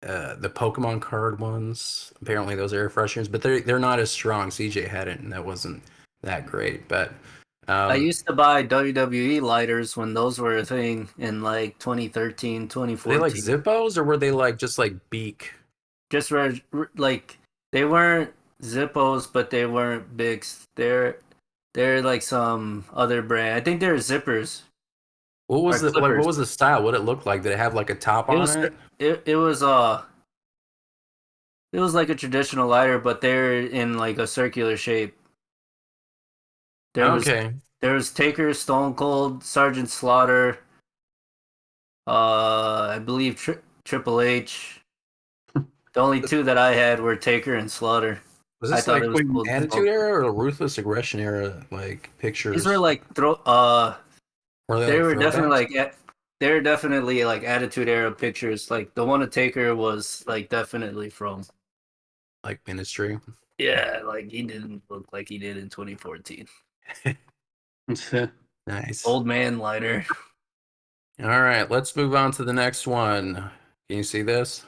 Pokemon card ones. Apparently, those air fresheners, but they're not as strong. CJ had it, and that wasn't that great. But I used to buy WWE lighters when those were a thing in like 2013, were they like 2014. Zippos, or were they like just like Beak? Just like they weren't Zippos, but they weren't Bigs. They're like some other brand. I think they're zippers What or was the like? What clippers. was the style? What did it look like? Did it have like a top It on was it? it was like a traditional lighter, but they're in like a circular shape. There was Okay. there was Taker, Stone Cold, Sergeant Slaughter, I believe Triple H. The only two that I had were Taker and Slaughter. Was I this thought like it was cool. Attitude Era or Ruthless Aggression Era like pictures? These were like Were they they like were definitely throwbacks? they were definitely like Attitude Era pictures. Like the one of Taker was like definitely from Like Ministry? yeah, like he didn't look like he did in 2014. Nice. Old man lighter. All right, let's move on to the next one. Can you see this?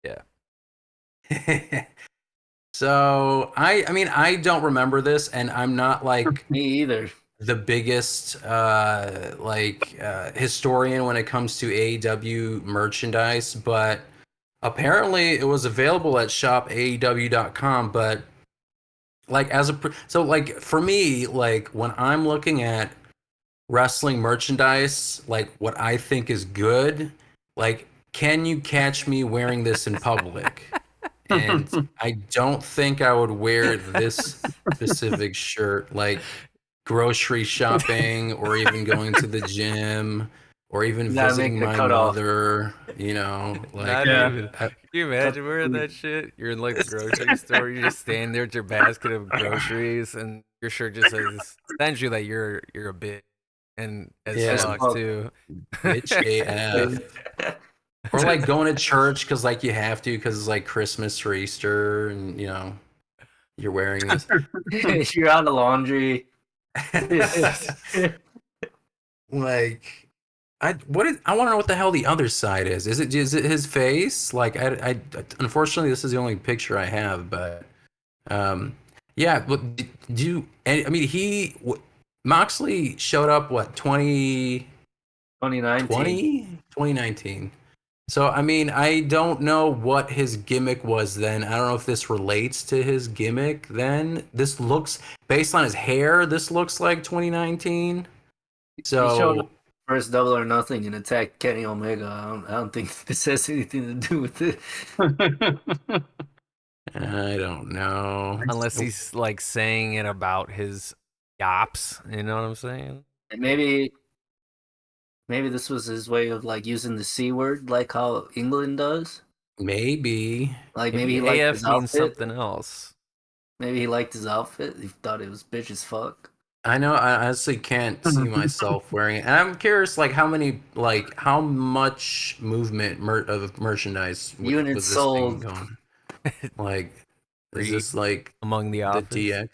Yeah. So I mean I don't remember this, and I'm not like Me either. the biggest historian when it comes to AEW merchandise, but apparently it was available at shopaew.com. But like so like for me, like when I'm looking at wrestling merchandise, like what I think is good, like can you catch me wearing this in public? And I don't think I would wear this specific shirt like grocery shopping or even going to the gym or even You gotta make visiting the my cutoff. mother, you know, like Not Yeah. even. I, Can you imagine wearing that shit? You're in like the grocery store. You're just standing there with your basket of groceries, and your shirt just says essentially that you're a bitch and as Yeah. fuck too. bitch AF. Or like going to church because like you have to because it's like Christmas or Easter and you know you're wearing this. You're out of laundry. Like I want to know what the hell the other side is. Is it his face? Like I unfortunately this is the only picture I have, but yeah. But do you? I mean Moxley showed up what 2019. 2019. So I mean I don't know what his gimmick was then. I don't know if this relates to his gimmick then. This looks based on his hair. This looks like 2019. He showed So up first Double or Nothing and attacked Kenny Omega. I don't think this has anything to do with it. I don't know. Unless he's like saying it about his yops, you know what I'm saying? And maybe this was his way of like using the C word, like how England does. Maybe. Like maybe Maybe he liked AF his means outfit. something else. Maybe he liked his outfit. He thought it was bitch as fuck. I know. I honestly can't see myself wearing it. And I'm curious, like how much movement of merchandise Units was this sold. thing going? Like, is Free this like among the the office. DX?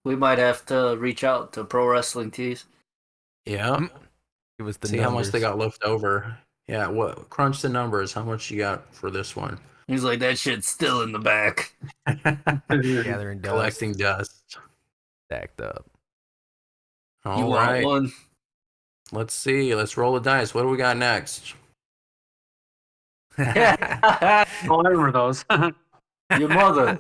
We might have to reach out to Pro Wrestling Tees. Yeah. It was the See numbers. how much they got left over. Yeah. What? Crunch the numbers. How much you got for this one? He's like, that shit's still in the back. Gathering dust, Collecting dust. stacked up. You All want right. one? Let's see. Let's roll the dice. What do we got next? Oh, I remember those. Your mother.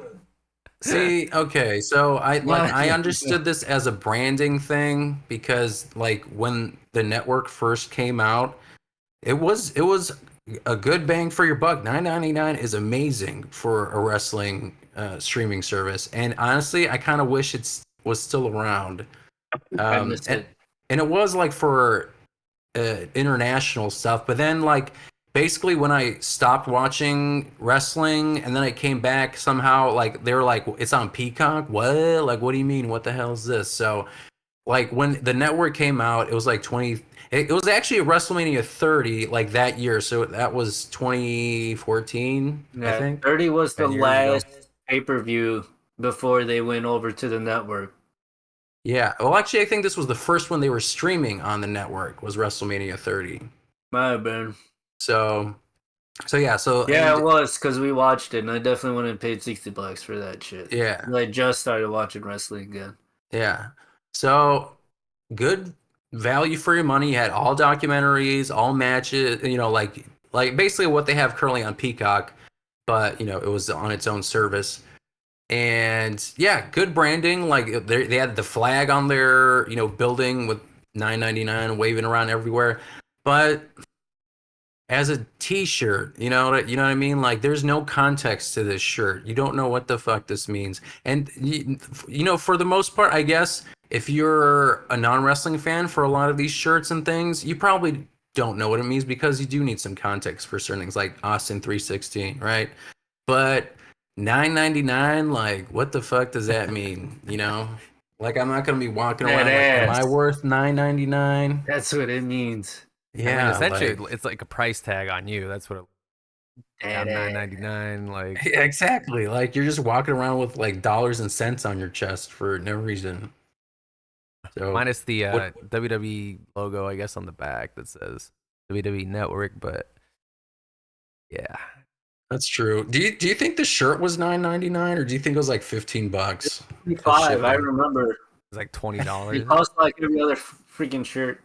See, okay, so I Yeah. understood this as a branding thing because like when the network first came out, it was a good bang for your buck. $9.99 is amazing for a wrestling streaming service, and honestly, I kind of wish it was still around. I missed it. and it was like for international stuff. But then like basically when I stopped watching wrestling and then I came back somehow, like they were like, it's on Peacock. What? Like, what do you mean? What the hell is this? So like when the network came out, it was like 20. It was actually a WrestleMania 30 like that year. So that was 2014, I Yeah, think. 30 was the 10 years ago. last pay-per-view before they went over to the network. Yeah. Well, actually, I think this was the first one they were streaming on the network was WrestleMania 30. Might have been. So yeah. So Yeah, and, it was because we watched it, and I definitely wouldn't have paid $60 for that shit. yeah. I just started watching wrestling again. Yeah. So good value for your money. You had all documentaries, all matches, like basically what they have currently on Peacock, but it was on its own service. And yeah, good branding. Like they had the flag on their, building with $9.99 waving around everywhere. But as a t-shirt, you know what I mean? Like there's no context to this shirt. You don't know what the fuck this means. And for the most part, I guess if you're a non-wrestling fan for a lot of these shirts and things, you probably don't know what it means because you do need some context for certain things like Austin 316, right? But $9.99, like what the fuck does that mean? Like I'm not gonna be walking around like, am I worth $9.99? That's what it means. I mean, Yeah, essentially, it's like a price tag on you. That's what Dead $9.99. Like, yeah, exactly. Like you're just walking around with like dollars and cents on your chest for no reason. So minus the what- WWE logo, I guess, on the back that says WWE Network. But yeah, that's true. Do you think the shirt was $9.99 or do you think it was like $15? $5, I remember. it's like It $20. cost like every other freaking shirt.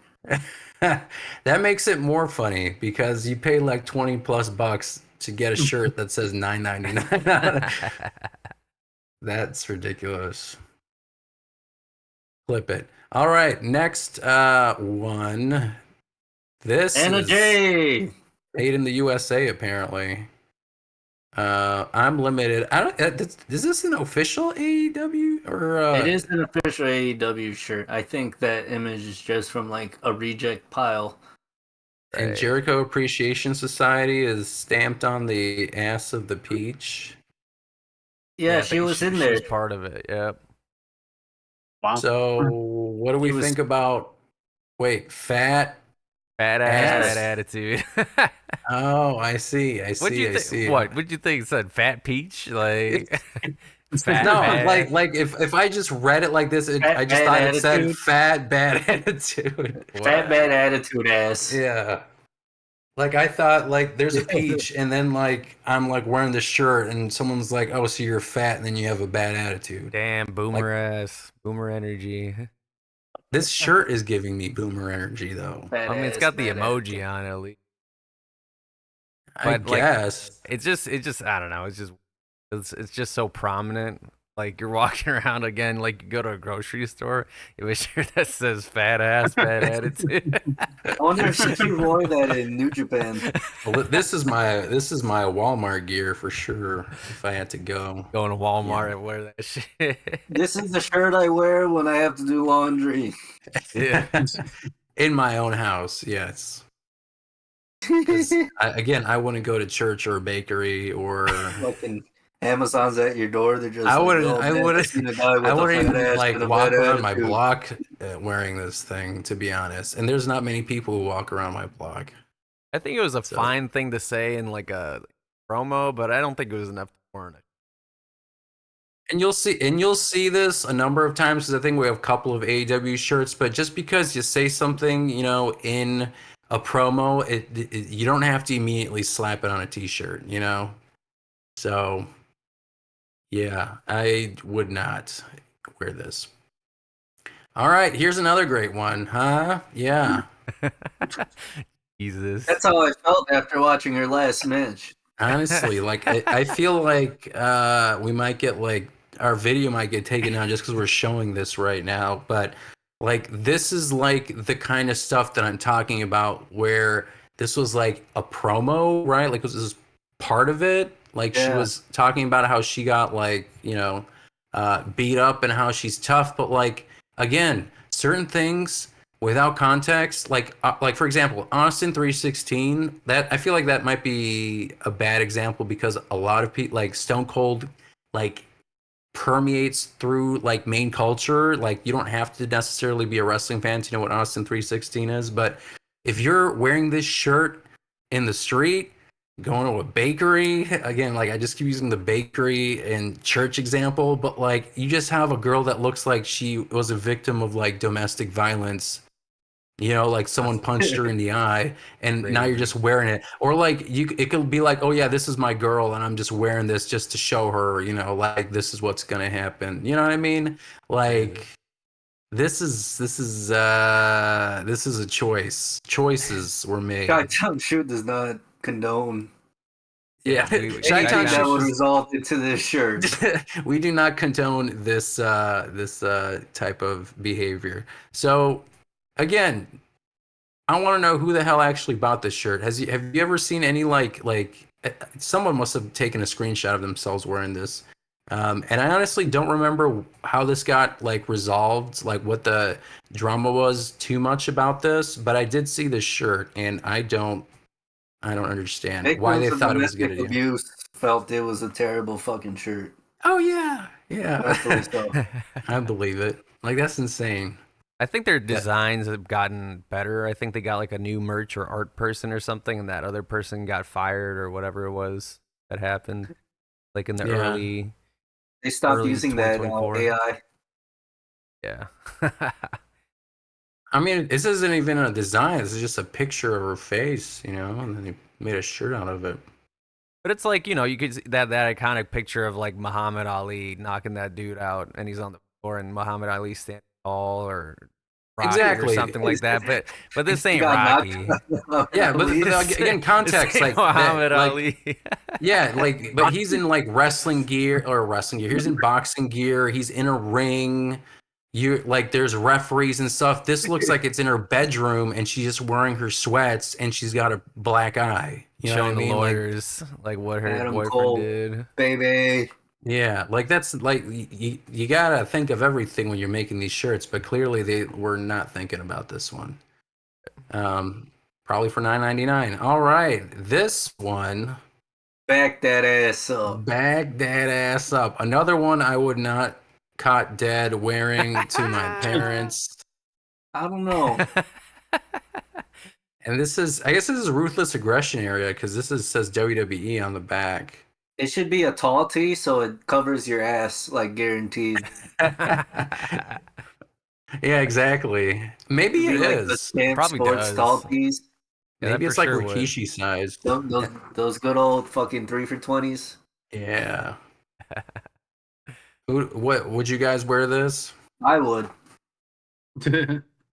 That makes it more funny because you pay like 20 plus bucks to get a shirt that says $9.99. That's ridiculous. Flip it. All right, next one. This Anna is Jay. made in the USA apparently. I'm limited. I don't. Is this an official AEW or? It is an official AEW shirt. I think that image is just from like a reject pile. And Jericho Appreciation Society is stamped on the ass of the peach. Yeah, I she think was in there. She's part of it. Yep. Wow. So what do we think about? Wait, fat. Bad Ass. ass, bad attitude. Oh, I see. What'd you I think? see. What? What'd you think? It said fat peach? Like fat No, bad. like if I just read it like this, Fat I just bad thought it said attitude? fat bad attitude. Fat bad attitude ass. Yeah. Like I thought like there's a peach and then like I'm like wearing the shirt and someone's like, "Oh, so you're fat and then you have a bad attitude." Damn boomer ass, boomer energy. This shirt is giving me boomer energy though. I mean, it's got the emoji on it at least. I But, like, guess. It's just I don't know. It's just so prominent. Like you're walking around again, like you go to a grocery store, you have a shirt that says "fat ass, bad attitude." I wonder if she wore that in New Japan. Well, this is my Walmart gear for sure if I had to go. Going to Walmart and wear that shit. This is the shirt I wear when I have to do laundry. Yeah. In my own house, yes. 'Cause I wouldn't go to church or a bakery or Fucking Amazon's at your door. They're just. I like, wouldn't- "Oh, I man, wouldn't- I seen a guy with I a wouldn't fat even ass like and a walk bad around my attitude." block wearing this thing, to be honest. And there's not many people who walk around my block. I think it was a So- fine thing to say in like a promo, but I don't think it was enough to warrant it. And you'll see this a number of times because I think we have a couple of AEW shirts. But just because you say something, in a promo, you don't have to immediately slap it on a T-shirt, So, yeah, I would not wear this. All right, here's another great one, huh? Yeah. Jesus. That's how I felt after watching her last match. Honestly, like I feel like we might get like our video might get taken down just because we're showing this right now. But like this is like the kind of stuff that I'm talking about where this was like a promo, right? Like this is part of it. Like she Yeah. was talking about how she got like, beat up and how she's tough. But like again, certain things without context, like for example, Austin 316, that I feel like that might be a bad example because a lot of people like Stone Cold like permeates through like main culture. Like you don't have to necessarily be a wrestling fan to know what Austin 316 is, but if you're wearing this shirt in the street, going to a bakery, again, like I just keep using the bakery and church example, but like you just have a girl that looks like she was a victim of like domestic violence, you know, like someone punched her in the eye, and now you're just wearing it. Or like it could be like, oh yeah, this is my girl, and I'm just wearing this just to show her, you know, like this is what's gonna happen. You know what I mean? Like this is a choice. Choices were made. Chi-Town Shoot does not condone Yeah, anything that would result into this shirt. We do not condone this type of behavior. So again, I want to know who the hell actually bought this shirt. Have you ever seen any like someone must have taken a screenshot of themselves wearing this. And I honestly don't remember how this got like resolved, like what the drama was too much about this, but I did see this shirt and I don't understand why they thought it was a good idea. Abuse felt it was a terrible fucking shirt. Oh yeah. So. I believe it. Like that's insane. I think their designs have gotten better. I think they got like a new merch or art person or something, and that other person got fired or whatever it was that happened. Like in the early. They stopped using that AI. Yeah. I mean, this isn't even a design. This is just a picture of her face, you know, and then they made a shirt out of it. But it's like, you know, you could see that iconic picture of like Muhammad Ali knocking that dude out, and he's on the floor, and Muhammad Ali standing tall or Rocky or something like that. But this ain't Rocky. Yeah, but again, context like Muhammad Ali. Yeah, like, but he's in like wrestling gear. He's in boxing gear. He's in a ring. You like, there's referees and stuff. This looks like it's in her bedroom, and she's just wearing her sweats, and she's got a black eye. You know showing what I mean? The lawyers like what her Adam boyfriend Cole, did, baby. Yeah, like that's like you gotta think of everything when you're making these shirts, but clearly they were not thinking about this one. Probably for $9.99. All right, this one. Back that ass up. Back that ass up. Another one I would not caught dead wearing to my parents. I don't know. And I guess this is Ruthless Aggression area because says WWE on the back. It should be a tall tee so it covers your ass, like guaranteed. Yeah, exactly. Maybe it like is. The Probably Sports does. Tall tees. Yeah, maybe it's like Rikishi size. Those good old fucking 3 for 20s. Yeah. What would you guys wear this? I would.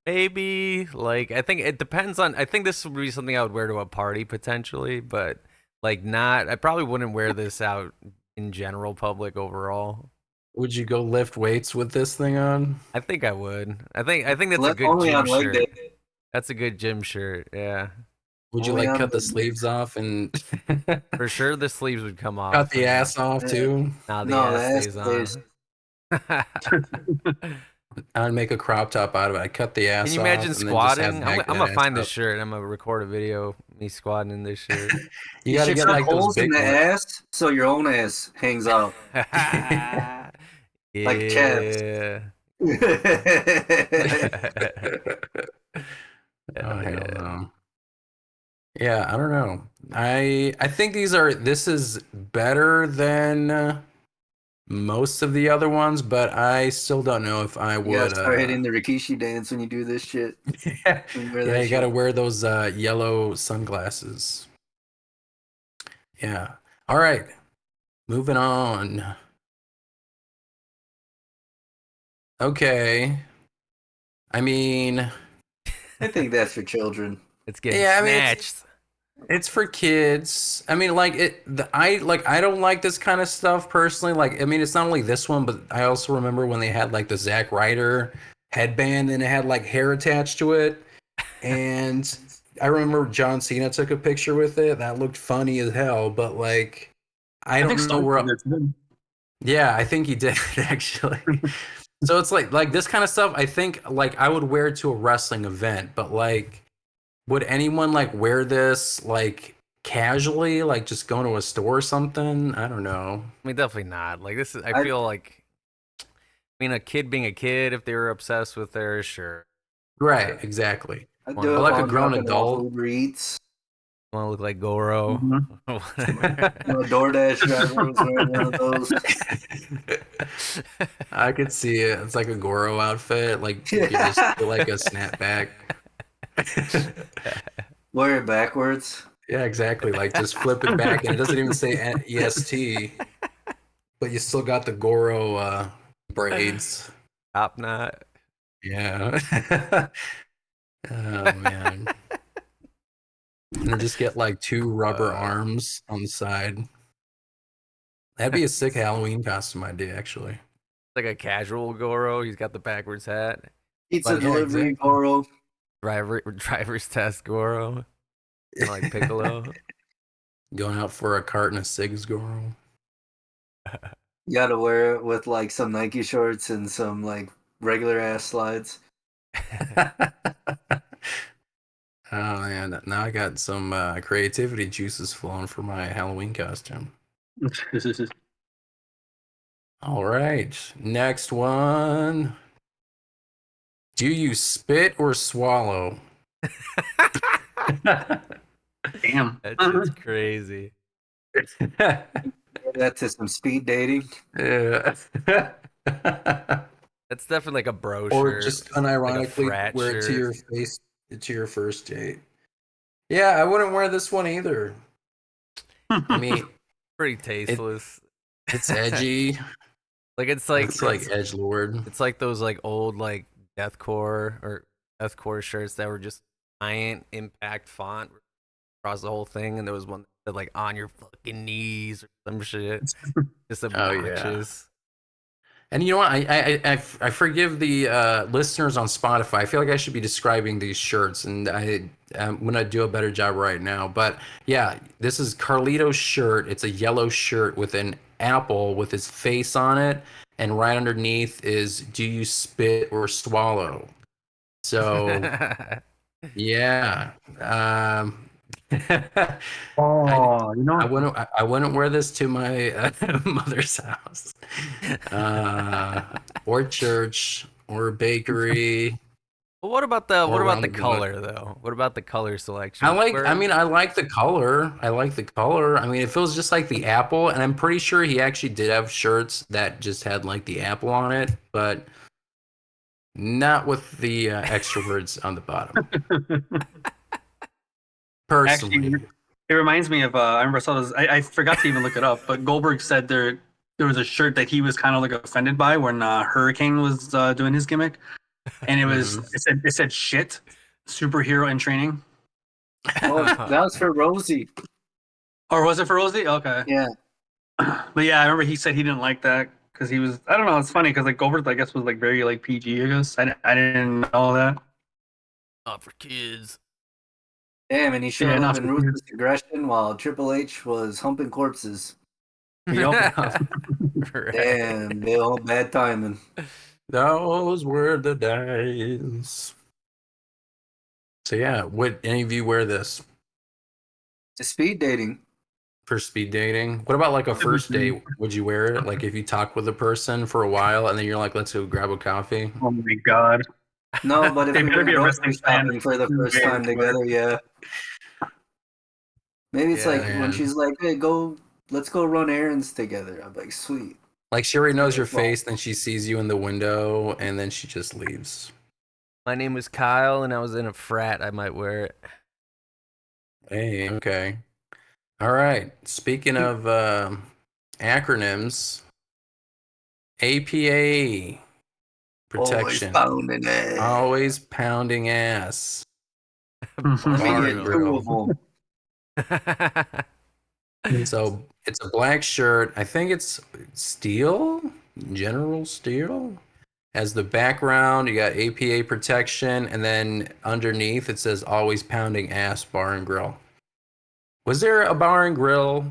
Maybe, like, I think it depends on. I think this would be something I would wear to a party potentially, but like not. I probably wouldn't wear this out in general public overall. Would you go lift weights with this thing on? I think I would. I think that's a good gym shirt. That's a good gym shirt. Yeah. Would you like cut the sleeves off and for sure the sleeves would come off. Cut the ass off too? No, the ass stays on. I'd make a crop top out of it. I'd cut the ass off. Can you imagine squatting? I'm gonna find this shirt. I'm gonna record a video me squatting in this shirt. You gotta get like those big in the ass so your own ass hangs out. Like Chavs. Oh hell no. Yeah, I don't know. I think this is better than most of the other ones, but I still don't know if I would. Yeah, start hitting the Rikishi dance when you do this shit. Yeah, you gotta wear those yellow sunglasses. Yeah. All right. Moving on. Okay. I mean, I think that's for children. It's getting snatched. It's for kids. I mean, like I don't like this kind of stuff personally. Like, I mean, it's not only this one, but I also remember when they had like the Zack Ryder headband and it had like hair attached to it. And I remember John Cena took a picture with it. That looked funny as hell, but like, I don't know where. Yeah, I think he did actually. So it's like this kind of stuff. I think like I would wear it to a wrestling event, but like, would anyone like wear this like casually, like just going to a store or something? I don't know. I mean, definitely not. Like this is. I feel like. I mean, a kid being a kid, if they were obsessed with her, sure. Right, exactly. I'd Wanna do But it like while a I'm grown dropping off adult. Uber Eats. Want to look like Goro? Mhm. Whatever. A DoorDash driver was wearing one of those. I could see it. It's like a Goro outfit. Like you could just do like a snapback. Wear it backwards. Yeah, exactly. Like just flip it back, and it doesn't even say EST, but you still got the Goro braids. Top knot. Yeah. Oh man. And then just get like two rubber arms on the side. That'd be a sick Halloween costume idea, actually. Like a casual Goro. He's got the backwards hat. Pizza But yeah, delivery, exactly. Goro. Driver's test Goro. Kinda like Piccolo. Going out for a carton of cigs, Goro. You gotta wear it with like some Nike shorts and some like regular ass slides. Oh man, now I got some creativity juices flowing for my Halloween costume. All right, next one. Do you spit or swallow? Damn. That shit's crazy. Wear that to some speed dating. Yeah. That's definitely like a bro Or shirt. just like a unironically frat wear it to shirt. your face to your first date. Yeah, I wouldn't wear this one either. I mean, Pretty tasteless. it's edgy. Like it's like It's like edgelord. it's like those like old like deathcore shirts that were just giant impact font across the whole thing, and there was one that said like on your fucking knees or some shit. Just Oh, yeah. obnoxious. And you know what? I forgive the listeners on Spotify. I feel like I should be describing these shirts, and I'm gonna do a better job right now. But yeah, this is Carlito's shirt. It's a yellow shirt with an apple with his face on it, and right underneath is "Do you spit or swallow?" So yeah. Oh, you know, I wouldn't wear this to my mother's house, or church, or bakery. But what about the Or around the block. color though? What about the color selection? I like the color. I like the color. I mean, it feels just like the apple, and I'm pretty sure he actually did have shirts that just had like the apple on it, but not with the extra words on the bottom. Personally. actually, it reminds me of. I remember I saw this. I forgot to even look it up, but Goldberg said there was a shirt that he was kind of like offended by when Hurricane was doing his gimmick, and it was it said shit superhero in training, Oh, that was for Rosie. or was it for Rosie? Okay, Yeah. but yeah, I remember he said he didn't like that because he was. I don't know. It's funny because like Goldberg, I guess, was like very like PG. I guess I didn't know that. Not for kids. Damn, and he showed Yeah, up not in for ruthless aggression while Triple H was humping corpses. Yup. Right. Damn, Bill, bad timing. Those were the days. So yeah, would any of you wear this To speed dating. for speed dating? What about like a first date? Would you wear it? Like if you talk with a person for a while and then you're like, let's go grab a coffee. Oh my god. No, but if They we better went be a grocery wrestling fan. shopping for the first Yeah, time swear. together, yeah. Maybe it's Yeah, like man. when she's like, "Hey, let's go run errands together." I'm like, "Sweet." Like she already knows your Well- face, then she sees you in the window, and then she just leaves. My name was Kyle, and I was in a frat. I might wear it. Hey, okay. All right. Speaking of acronyms, APA protection. Pounding it. Always pounding ass. Let me Bar get and two grill. of them. So it's a black shirt. I think it's steel, General Steel. As the background, you got APA protection, and then underneath it says "Always pounding ass bar and grill." Was there a bar and grill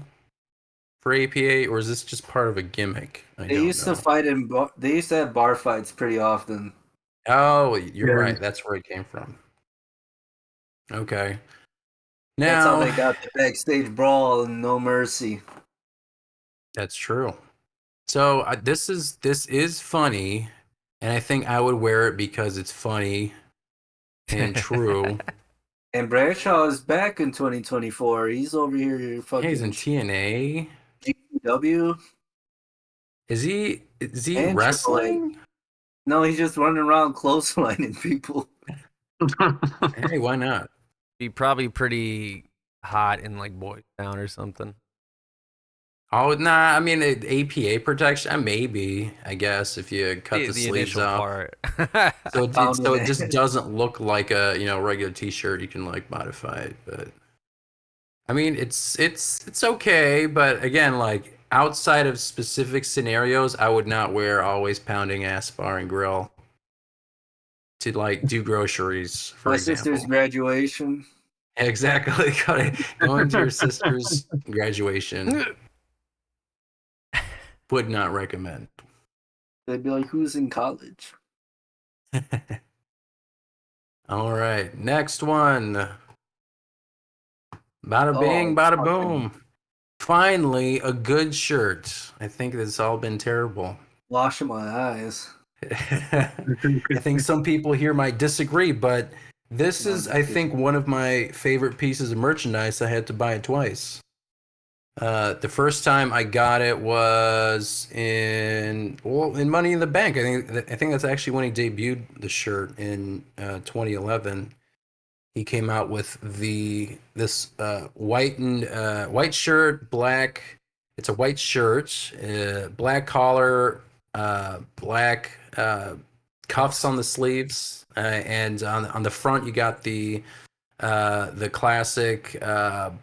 for APA, or is this just part of a gimmick? I They don't used know. to fight in. They used to have bar fights pretty often. Oh, you're Yeah. right. That's where it came from. Okay. That's how Now, they got the backstage brawl and No Mercy. that's true. So this is funny, and I think I would wear it because it's funny and true. And Bradshaw is back in 2024. He's over here Hey, fucking he's in TNA. GW Is he and Triple A. wrestling? No, he's just running around clotheslining people. Hey, why not? Be probably pretty hot in like Boys Town or something. Oh, nah, I mean, APA protection, maybe, I guess, if you cut the The sleeves initial off. part. So it just doesn't look like a, regular t-shirt. You can like modify it, but I mean, it's okay, but again, like outside of specific scenarios, I would not wear always pounding ass bar and grill to like do groceries, for My example. sister's graduation. Exactly. Going to your sister's graduation. Would not recommend. They'd be like, "Who's in college?" All right, next one. Bada bing, Oh, bada fucking boom. Finally, a good shirt. I think it's all been terrible. washing my eyes. I think some people here might disagree, but this is, I think, one of my favorite pieces of merchandise. I had to buy it twice. The first time I got it was in Money in the Bank. I think that's actually when he debuted the shirt in 2011. He came out with this white shirt, black. It's a white shirt, black collar, black cuffs on the sleeves, and on the front you got the classic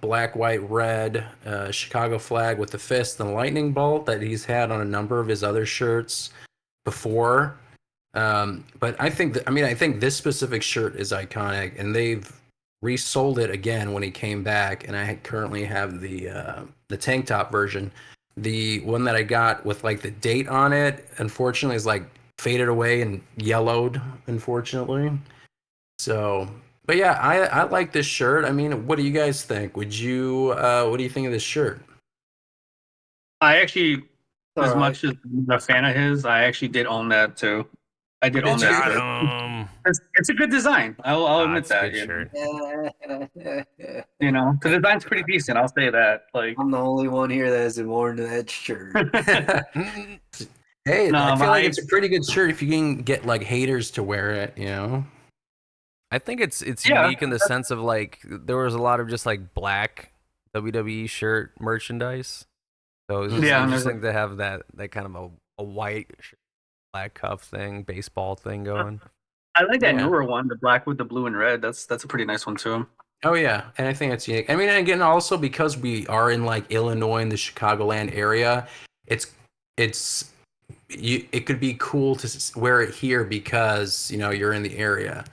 black, white, red Chicago flag with the fist and the lightning bolt that he's had on a number of his other shirts before. But I think I think this specific shirt is iconic, and they've resold it again when he came back, and I currently have the tank top version. The one that I got with like the date on it, unfortunately, is like faded away and yellowed, unfortunately. So, but yeah, I like this shirt. I mean, what do you guys think? What do you think of this shirt? I actually, All as right. much as I'm a fan of his, I actually did own that too. I did own that Got shirt. him. It's a good design. I'll admit It's a that. good shirt. The design's pretty decent. I'll say that. Like, I'm the only one here that hasn't worn that shirt. Hey, No, I feel like I- it's a pretty good shirt if you can get like haters to wear it, you know? I think it's Yeah. unique in the sense of like there was a lot of just like black WWE shirt merchandise. So it's just Yeah, and there's interesting to have that kind of a white shirt, black cuff thing, baseball thing going. I like that Yeah. newer one, the black with the blue and red. That's a pretty nice one too. Oh yeah, and I think that's unique. I mean, and again, also because we are in like Illinois and the Chicagoland area, it's it could be cool to wear it here because you're in the area.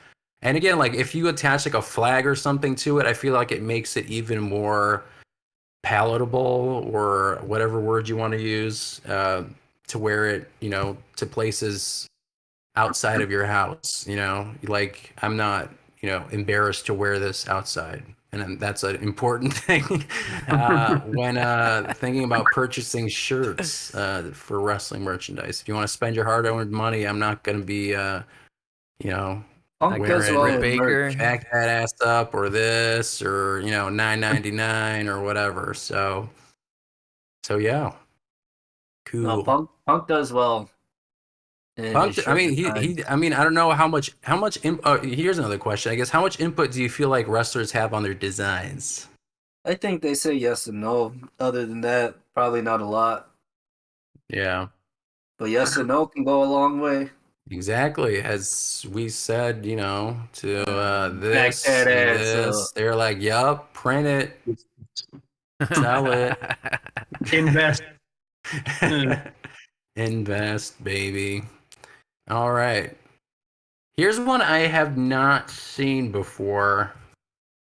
And again, like if you attach like a flag or something to it, I feel like it makes it even more palatable, or whatever word you want to use, to wear it, to places outside of your house. Like I'm not, embarrassed to wear this outside, and that's an important thing when thinking about purchasing shirts for wrestling merchandise. If you want to spend your hard-earned money, I'm not going to be, Punk does wearing well Britt with Baker. merch. back that ass up or this or $9.99 or whatever. So yeah, No, cool. Punk does well. In Punk, his I shirt mean, design. I mean, I don't know how much here's another question, I guess. How much input do you feel like wrestlers have on their designs? I think they say yes and no. Other than that, probably not a lot. Yeah, But yes and no can go a long way. exactly. As we said, to Back this that and ass this, up. they're like, yup, print it, sell it. Invest. Invest, baby. All right. Here's one I have not seen before.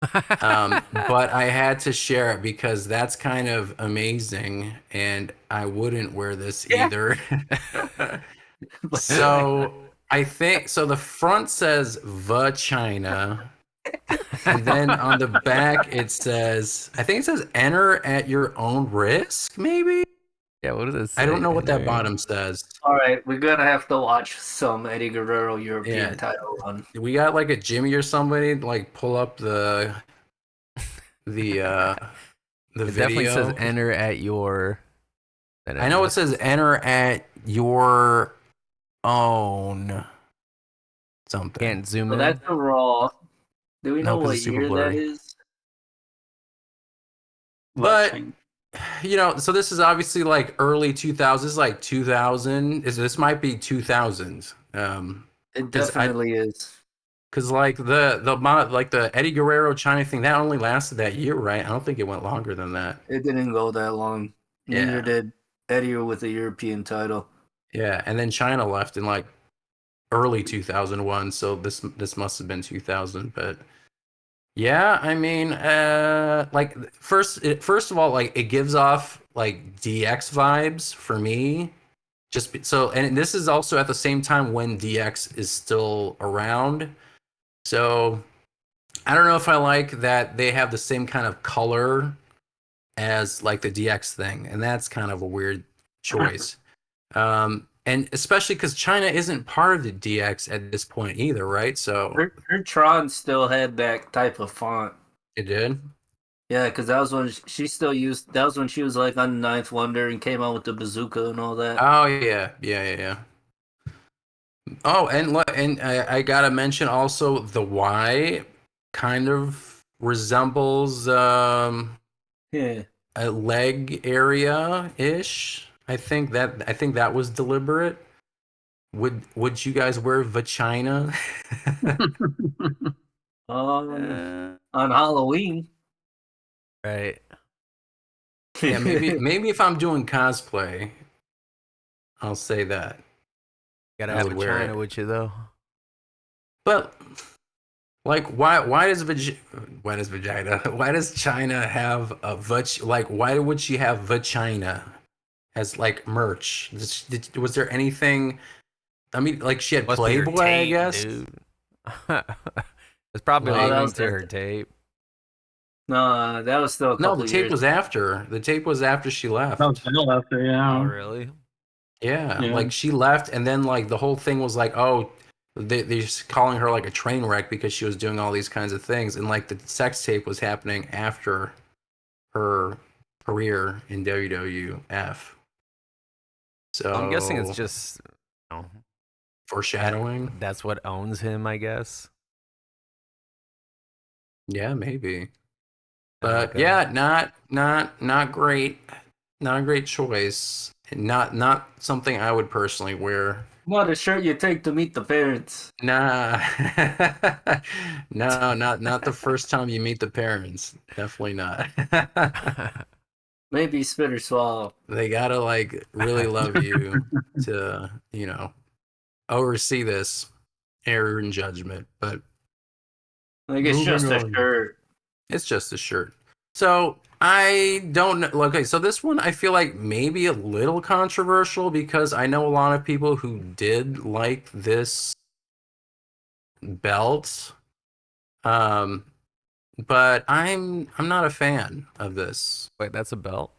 But I had to share it because that's kind of amazing, and I wouldn't wear this Yeah. either. So I think so. The front says "Vagina," and then on the back it says, I think it says "Enter at your own risk." Maybe Yeah, what does it say? I don't know what that Enter? bottom says. All right, we're gonna have to watch some Eddie Guerrero European Yeah. title run. We got like a Jimmy or somebody to, like, pull up the uh the It video. definitely says enter at your. I know it says "Enter at your own something." Can't zoom So in. that's a Raw. Do we No, know 'cause what it's super year that blurry. is? But Watching. so this is obviously like early 2000s, like 2000. This might be 2000s. It 'Cause definitely is. Because like the Eddie Guerrero China thing, that only lasted that year, right? I don't think it went longer than that. It didn't go that long. Neither Yeah. did Eddie with the European title. Yeah, and then China left in like early 2001, so this must have been 2000. But yeah, I mean, like first of all, like it gives off like DX vibes for me. And this is also at the same time when DX is still around. So I don't know if I like that they have the same kind of color as like the DX thing, and that's kind of a weird choice. And especially because China isn't part of the DX at this point either, right? So Her Tron still had that type of font. it did. Yeah, because that was when she still used. That was when she was like on Ninth Wonder and came out with the bazooka and all that. Oh yeah. Oh, and I gotta mention also the Y kind of resembles Yeah. a leg area ish. I think that was deliberate. Would you guys wear vagina? On Halloween. Right. Yeah, maybe if I'm doing cosplay, I'll say that. Gotta I have would a wear China it. with you though. But like, why does vagina? Why does China have a like? Why would she have vagina as like merch? Was there anything? I mean, like she had Must be her Playboy, I tape, guess. dude. It's probably Like- linked to her tape. No, that was still a No, couple the tape years. was after. The tape was after she left. That was still after, yeah. Oh, really? Yeah, Yeah. like she left, and then like the whole thing was like, oh, they're just calling her like a train wreck because she was doing all these kinds of things, and like the sex tape was happening after her career in WWF. So I'm guessing it's just, you know, foreshadowing. that's what owns him, I guess. Yeah, maybe. Like But yeah, not great. Not a great choice. Not something I would personally wear. Not a shirt you take to meet the parents. Nah. No, not the first time you meet the parents. Definitely not. Maybe spit or swallow. They gotta like really love you to, oversee this error in judgment. But Like it's just moving a on. shirt. It's just a shirt. So I don't know. Okay, so this one I feel like maybe a little controversial because I know a lot of people who did like this belt. But I'm not a fan of this. Wait, that's a belt?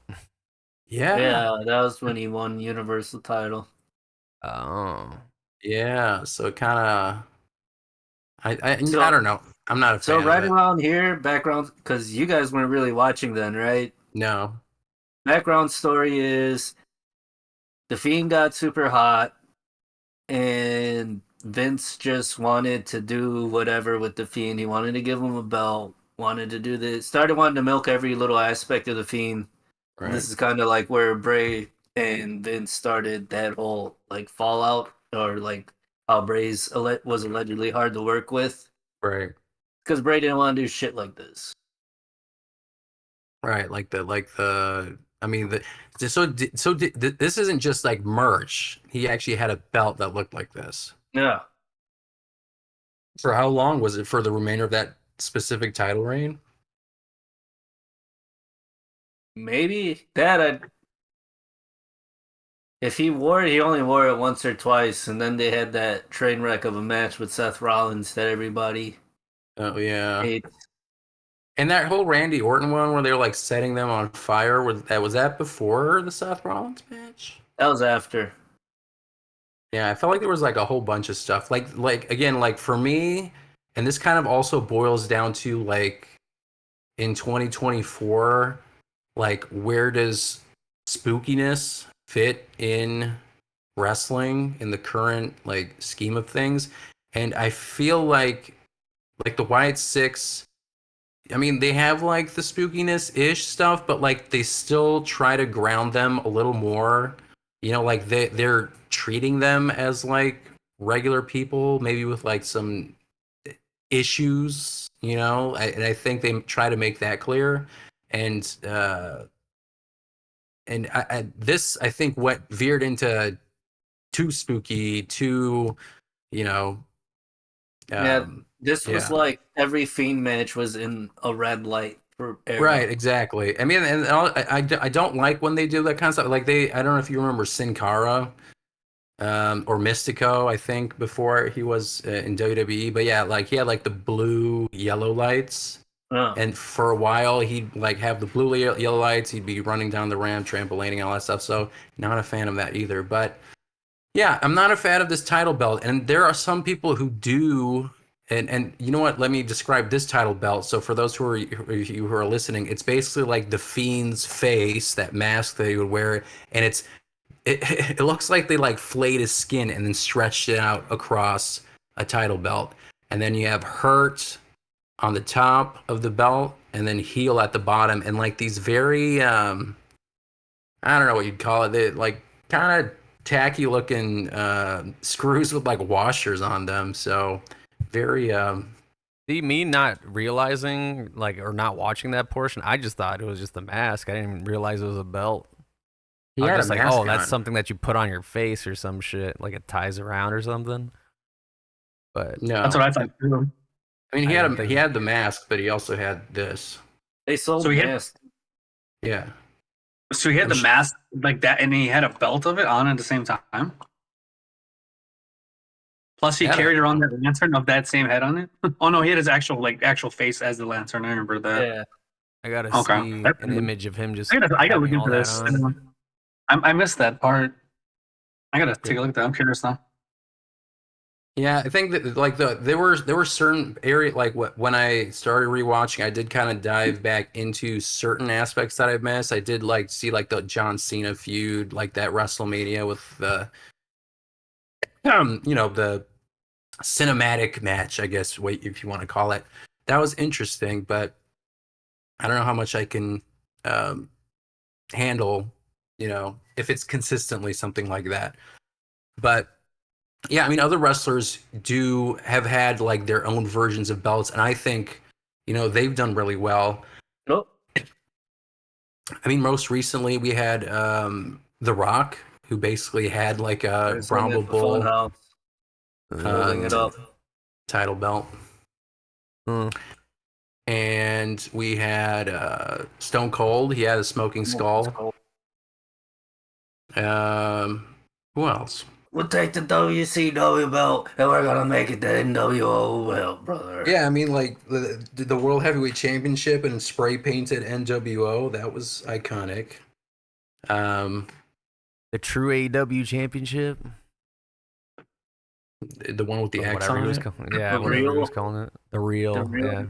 Yeah. Yeah, that was when he won Universal title. Oh. Yeah. So kind of So- I don't know. I'm not a So fan right of it. around here, background, because you guys weren't really watching then, right? No. Background story is the Fiend got super hot, and Vince just wanted to do whatever with the Fiend. He wanted to give him a belt, wanted to do this, started wanting to milk every little aspect of the Fiend. Right. And this is kind of like where Bray and Vince started that whole like fallout, or like how Bray's was allegedly hard to work with Right. because Bray didn't want to do shit like this. Right. I mean this isn't just like merch. He actually had a belt that looked like this. Yeah. For how long was it? For the remainder of that specific title reign? Maybe that. If he wore it, he only wore it once or twice, and then they had that train wreck of a match with Seth Rollins that everybody Oh yeah. hates. And that whole Randy Orton one where they were like setting them on fire, was that before the Seth Rollins match? That was after. Yeah, I felt like there was like a whole bunch of stuff. Like again, like for me, and this kind of also boils down to like in 2024, like where does spookiness fit in wrestling in the current like scheme of things? And I feel like the Wyatt Six, I mean, they have like the spookiness ish stuff, but like they still try to ground them a little more. You know, like they're treating them as like regular people, maybe with like some issues. You know, and I think they try to make that clear. And this I think what veered into too spooky, too you know, Yeah, this was yeah. like every Fiend match was in a red light for era. Right, exactly. I mean, and I don't like when they do that kind of stuff. Like I don't know if you remember Sin Cara, or Mystico, I think before he was in WWE. But yeah, like he had like the blue yellow lights, Oh. and for a while he'd like have the blue yellow lights. He'd be running down the ramp, trampolining, all that stuff. So not a fan of that either. But yeah, I'm not a fan of this title belt, and there are some people who do. And you know what? Let me describe this title belt. So for those who are listening, it's basically like the Fiend's face, that mask that he would wear, and it looks like they like flayed his skin and then stretched it out across a title belt, and then you have Hurt on the top of the belt, and then Heel at the bottom, and like these very I don't know what you'd call it. They like kind of tacky looking screws with like washers on them. So very See, me not realizing, like, or not watching that portion, I just thought it was just a mask. I didn't even realize it was a belt. he I had was a just like, mask oh, that's on. something that you put on your face or some shit, like it ties around or something. But No, That's what I thought too. I mean I didn't he think- had the mask, but he also had this. They sold So he had- masks. Yeah. So he had I'm the sh- mask like that, and he had a belt of it on at the same time. Plus, he Had a- carried around that lantern of that same head on it. Oh no, he had his actual face as the lantern. I remember that. Yeah. I gotta Okay. see That's an good. image of him just I gotta having look all into that this. on. I missed that part. I gotta take a look at that. I'm curious now. Yeah, I think that like there were certain area like when I started rewatching, I did kind of dive back into certain aspects that I've missed. I did like see like the John Cena feud, like that WrestleMania with the you know, the cinematic match, I guess, wait, if you want to call it. That was interesting, but I don't know how much I can um, handle, you know, if it's consistently something like that. But yeah, I mean, other wrestlers do have had like their own versions of belts, and I think, you know, they've done really well. Nope. I mean, most recently we had The Rock, who basically had like a Wrestling at the Rumble Funhouse, holding it up. title belt. Hmm. And we had Stone Cold. He had a smoking skull. Who else? We'll take the WCW belt and we're gonna make it the NWO belt, brother. Yeah, I mean, like the World Heavyweight Championship and spray painted NWO. That was iconic. The true AEW championship. The one with the Or X whatever on he was it. calling yeah, The whatever he real- was calling it. The real, real- yeah.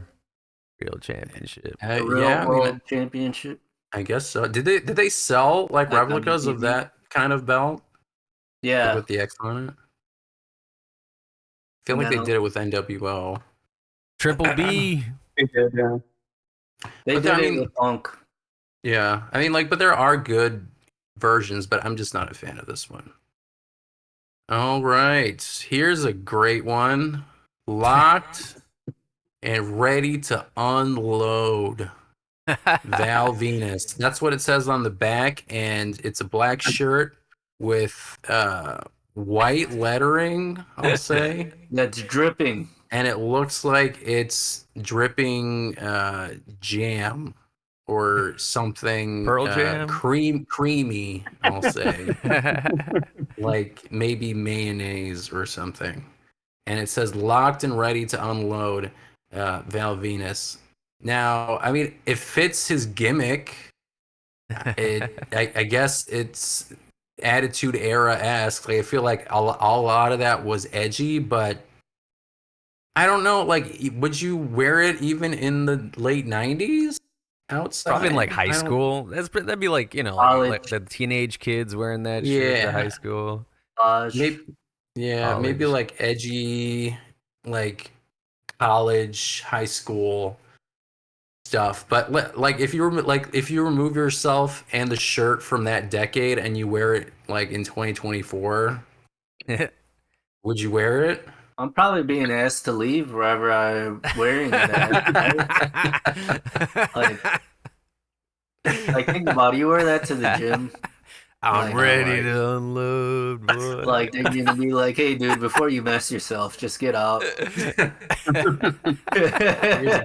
Real championship. The real Yeah, I world mean, championship. I guess so. Did they sell like Like replicas of WWE? that kind of belt Yeah. with the X on it? I feel like they No. did it with NWO. Triple B. They did, yeah. They But did I it mean- with Punk. Yeah, I mean, like, but there are good versions, but I'm just not a fan of this one. All right, here's a great one. Locked and ready to unload. Val Venus. That's what it says on the back, and it's a black shirt with white lettering, I'll say. That's dripping. And it looks like it's dripping jam or something Pearl Jam? creamy, I'll say. Like maybe mayonnaise or something. And it says locked and ready to unload Val Venus. Now, I mean, it fits his gimmick. I guess it's Attitude Era-esque. Like, I feel like a lot of that was edgy, but I don't know. Like, would you wear it even in the late 90s? Outside? Probably in like high I don't- school. That'd be like, like College. the teenage kids wearing that shit to high Yeah. school. Maybe, yeah, maybe College. like edgy, like college, high school stuff. But like if you remove yourself and the shirt from that decade and you wear it like in 2024, would you wear it? I'm probably being asked to leave wherever I'm wearing that. Like, think about it. You wear that to the gym. I'm Like, ready to unload, boy. Like, they're going to be like, hey, dude, before you mess yourself, just get out. Here's a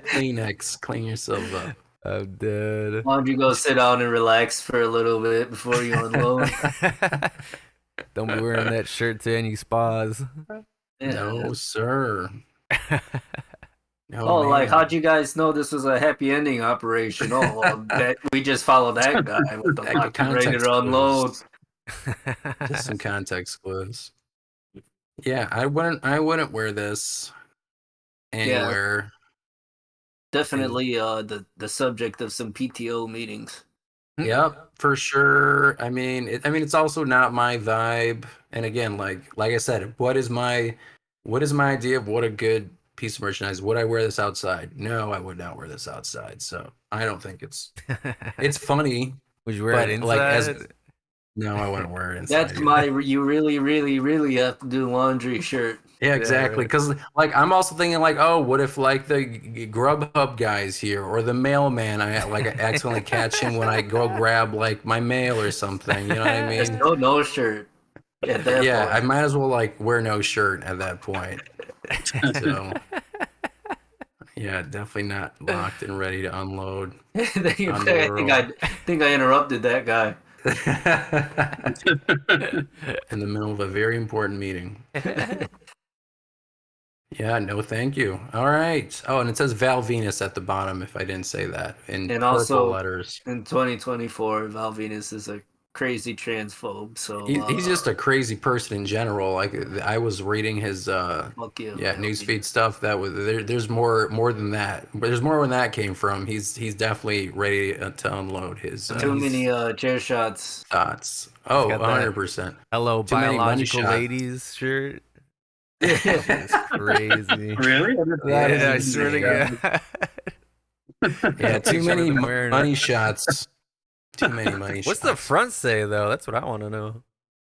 Kleenex. Clean yourself up. I'm dead. Why don't you go sit down and relax for a little bit before you unload? Don't be wearing that shirt to any spas. Yeah. No, sir. No, Oh, like, man. how'd you guys know this was a happy ending operation? Oh, well, we just followed that guy with the Like, lock and ready context to unload. clues. Just some context clues. Yeah, I wouldn't wear this anywhere. Definitely the subject of some PTO meetings. Yep, for sure. I mean, it's also not my vibe. And again, like I said, what is my idea of what a good piece of merchandise? Would I wear this outside? No, I would not wear this outside. So I don't think it's funny. Would you wear it but inside? no, I wouldn't wear it inside. That's my you really, really, really have to do laundry shirt. Yeah, exactly. right. Because like I'm also thinking like, oh, what if like the Grubhub guy's here or the mailman? I accidentally catch him when I go grab like my mail or something. You know what I Just mean? no shirt. At that Yeah, point. I might as well like wear no shirt at that point. So yeah, definitely not locked and ready to unload. I think I interrupted that guy. In the middle of a very important meeting. Yeah, no, thank you. All right. Oh, and it says Val Venus at the bottom. If I didn't say that in And purple also letters. in 2024, Val Venus is a crazy transphobe. So He's just a crazy person in general. Like I was reading his fuck you, Val newsfeed Venus. stuff. That was there's more than that. But there's more where that came from. He's definitely ready to unload his Too many chair shots. thoughts. Oh, got that 100%. Hello, Too many money biological shots. ladies shirt. It's crazy. Really? That is Yeah, I swear to insane. God. Yeah, too Picture many of them wearing money it. shots. Too many money shots. What's the front say though? That's what I want to know.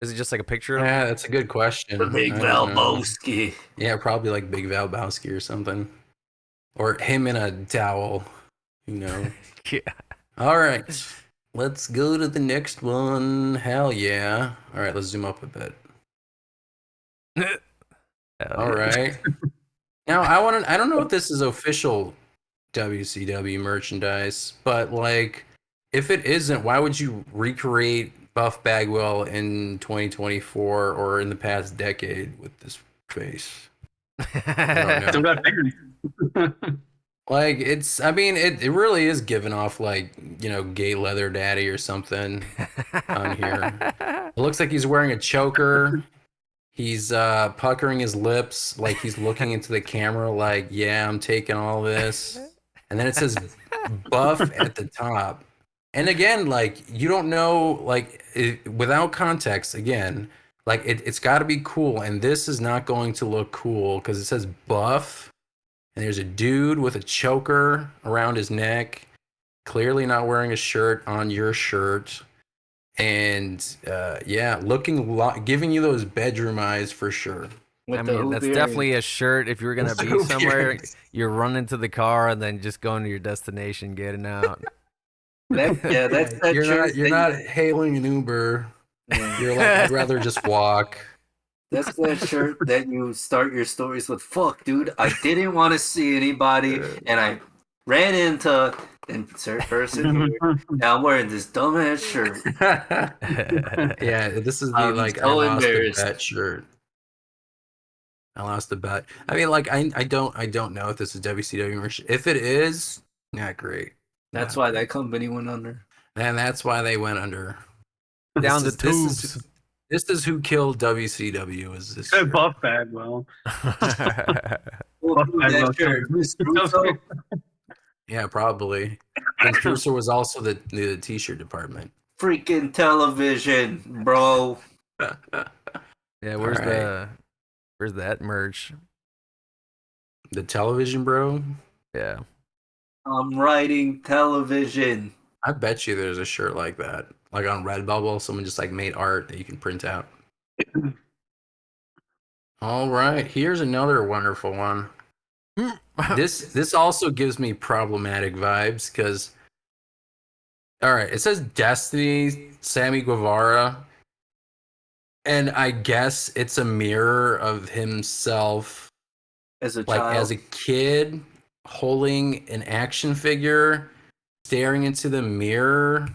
Is it just like a picture of him? Yeah, that's a good question. The big I don't know. Valboski. Yeah, probably like Big Valbowski or something. Or him in a towel, you know. Yeah. All right. Let's go to the next one. Hell yeah. All right, let's zoom up a bit. Hell All yeah. right. Now, I don't know if this is official WCW merchandise, but like if it isn't, why would you recreate Buff Bagwell in 2024 or in the past decade with this face? I don't Still know. got fingers. Like it really is giving off like, you know, gay leather daddy or something on here. It looks like he's wearing a choker. He's puckering his lips like he's looking into the camera like, yeah, I'm taking all this. And then it says buff at the top. And again, like you don't know, like without context, again, like it's got to be cool. And this is not going to look cool because it says buff. And there's a dude with a choker around his neck, clearly not wearing a shirt on your shirt. And yeah, giving you those bedroom eyes for sure. With I the mean, hoop that's earrings. definitely a shirt if you're gonna With the be hoop somewhere. earrings. You're running to the car and then just going to your destination, getting out. That's that You're shirt not that hailing an Uber. you- You're like, I'd rather just walk. That's that shirt that you start your stories with. Fuck, dude, I didn't want to see anybody, and I ran into insert person here. Now I'm wearing this dumbass shirt. Yeah, this is the I'm like I so lost a embarrassed. bet shirt. I lost the bet. I mean, like I don't know if this is WCW merch. If it is, not great. That's Not why great. that company went under. And that's why they went under. Down the This is tubes. this is who killed WCW. Is this Hey, shirt. Buff Bagwell. Well, Buff dude, Bagwell that shirt. killed Vince Russo. WCW. Yeah, probably. Vince Russo was also the t-shirt department. Freaking television, bro. Yeah, where's Alright. where's that merch? The television, bro. Yeah. I'm writing television. I bet you there's a shirt like that. Like on Redbubble, someone just like made art that you can print out. All right, here's another wonderful one. This also gives me problematic vibes because all right, it says Destiny Sammy Guevara, and I guess it's a mirror of himself As a like child. as a kid holding an action figure staring into the mirror.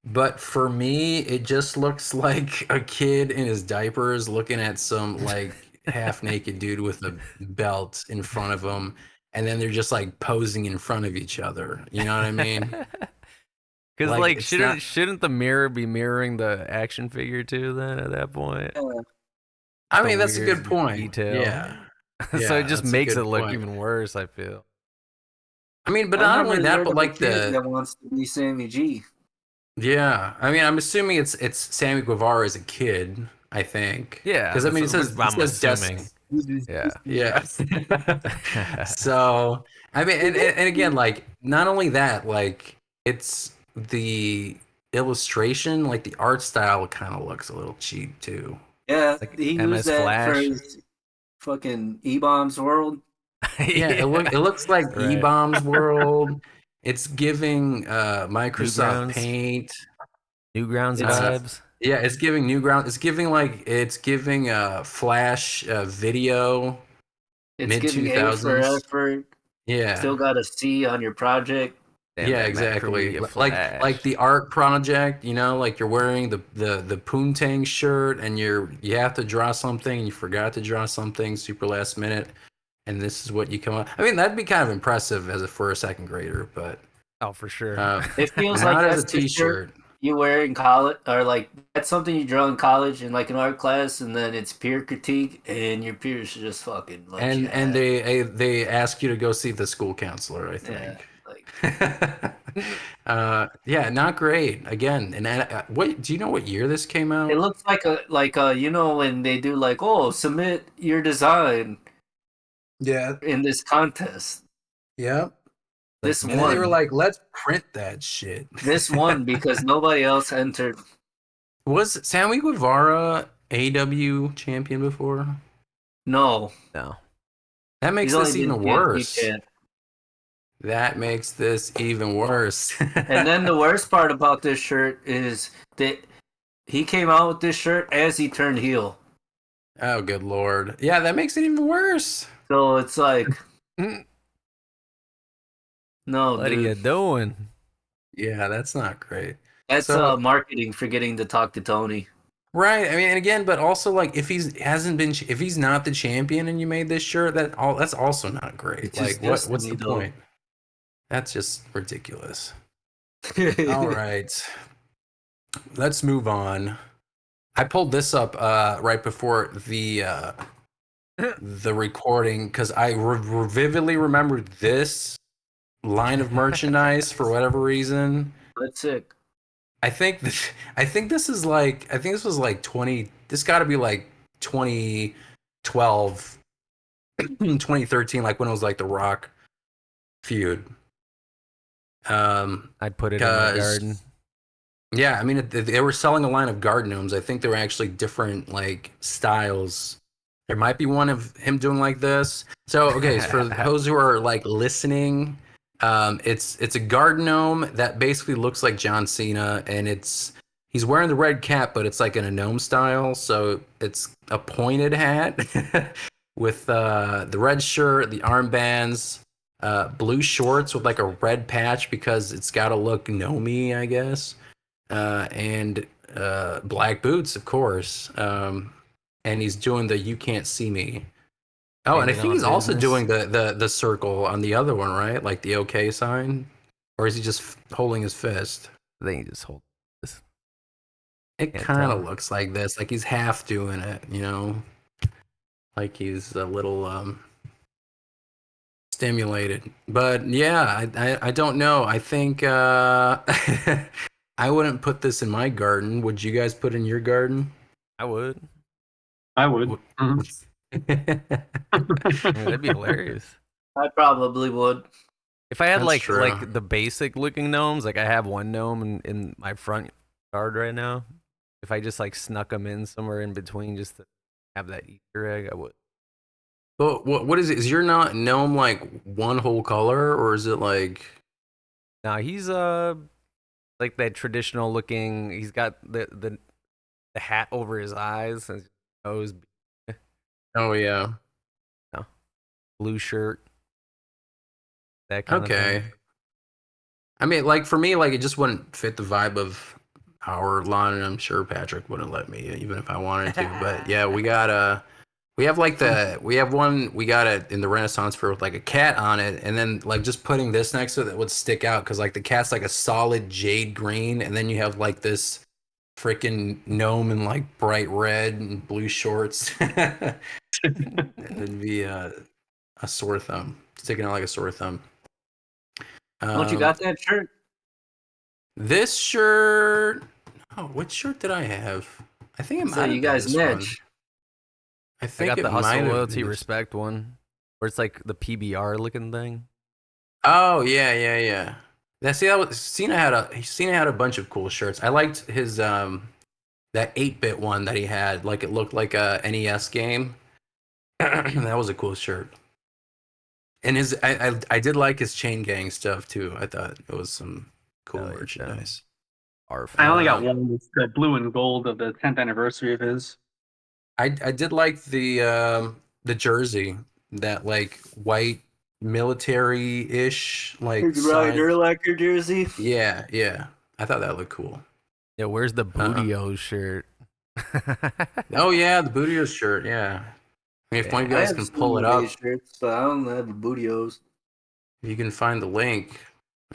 But for me, it just looks like a kid in his diapers looking at some like half naked dude with a belt in front of him, and then they're just like posing in front of each other. You know what I mean? Because Like, like, it's not- shouldn't the mirror be mirroring the action figure too? Then at that point, I the mean, that's a weird good point. detail. Yeah. So Yeah, it just that's a makes good it look point. even worse. I feel. I mean, but I not never only that, heard but of a like kid that wants to be Sammy G. yeah. I mean, I'm assuming it's Sammy Guevara as a kid. I think. Yeah, Because I mean, it says I'm Destiny. assuming. Yeah. Yeah. So I mean, and again, like not only that, like it's the illustration, like the art style, kind of looks a little cheap too. Yeah, Like he MS used that for Flash. his fucking E-Bombs World. Yeah, it looks like Right. E-Bombs World. It's giving Microsoft Newgrounds. Paint. Newgrounds It's- vibes. Yeah, it's giving Newground. It's giving Flash video It's mid giving two A for thousands. effort. Yeah. Still got a C on your project. Damn, Yeah, that exactly. Macromedia Like Flash. the art project, you know, like you're wearing the Poontang shirt and you have to draw something and you forgot to draw something super last minute, and this is what you come up. I mean, that'd be kind of impressive for a second grader, but Oh, for sure. It feels like not as a that's the shirt t-shirt. you wear in college, or like that's something you draw in college in like an art class, and then it's peer critique, and your peers just fucking let you And have it. they ask you to go see the school counselor, I Yeah, think. like Yeah, not great. Again, and what do you know what year this came out? it looks like a you know when they do like, oh, submit your design Yeah. in this contest. Yeah. This And then they were one, like, let's print that shit. this one because nobody else entered. Was Sammy Guevara AEW champion before? No, No. That makes he's this only even been worse. yeah. That makes this even worse. And then the worst part about this shirt is that he came out with this shirt as he turned heel. Oh, good lord. Yeah, that makes it even worse. So it's like, no, What are dude. you doing? Yeah, that's not great. That's So- marketing forgetting to talk to Tony. Right. I mean, and again, but also like if if he's not the champion and you made this shirt, that's also not great. It's Like his what's the destiny, though. point? That's just ridiculous. All right. Let's move on. I pulled this up right before the recording because I vividly remembered this line of merchandise for whatever reason. That's sick. I think this was like 20. This got to be like 2012, 2013, like when it was like the Rock feud. I'd put it in my 'Cause- garden. Yeah, I mean, they were selling a line of garden gnomes. I think they were actually different like styles. There might be one of him doing like this. So, okay, so for those who are like listening, it's a garden gnome that basically looks like John Cena, and he's wearing the red cap, but it's like in a gnome style, so it's a pointed hat with the red shirt, the armbands, blue shorts with like a red patch because it's got to look gnomey, I guess, and black boots, of course. And he's doing the "You Can't See Me." Oh, and I Standing think on he's also business. doing the circle on the other one, right? Like the OK sign, or is he just holding his fist? I think he just hold this. It Can't kind tell. of looks like this, like he's half doing it, you know, like he's a little stimulated. But yeah, I don't know. I think I wouldn't put this in my garden. Would you guys put it in your garden? I would. I would. Mhm. I mean, that'd be hilarious. I probably would. If I had That's true. like the basic looking gnomes, like I have one gnome in my front yard right now. If I just like snuck them in somewhere in between just to have that Easter egg, I would. But what is it? Is your not gnome like one whole color, or is it like? Now he's like that traditional looking. He's got the hat over his eyes and his nose, Oh yeah. blue shirt, that kind of Okay. thing. I mean, like for me, like it just wouldn't fit the vibe of our lawn, and I'm sure Patrick wouldn't let me, even if I wanted to. But yeah, we have like we have one, we got it in the Renaissance fair with like a cat on it, and then like just putting this next to it that would stick out because like the cat's like a solid jade green, and then you have like this freaking gnome in like bright red and blue shorts. It'd be a sore thumb, sticking out like a sore thumb. Don't you Um, got that shirt? This shirt. Oh, which shirt did I have? I think it So might you have been guys this one. match. I I think got it the might hustle, have loyalty, been this. respect one, where it's like the PBR looking thing. Oh yeah. Cena had a bunch of cool shirts. I liked his that 8-bit one that he had. Like it looked like a NES game. That was a cool shirt. And I did like his chain gang stuff too. I thought it was some cool Hell yeah. merchandise. Arf. I only got one. It's the blue and gold of the 10th anniversary of his. I did like the jersey, that like white military-ish like Ryan side. Urlacher jersey. Yeah. I thought that looked cool. Yeah, where's the Booty-O shirt? Oh yeah, the Bootios shirt. Yeah. I mean, if one of you I guys have can some pull it up, shirts, but I don't have the bootios. if you can find the link.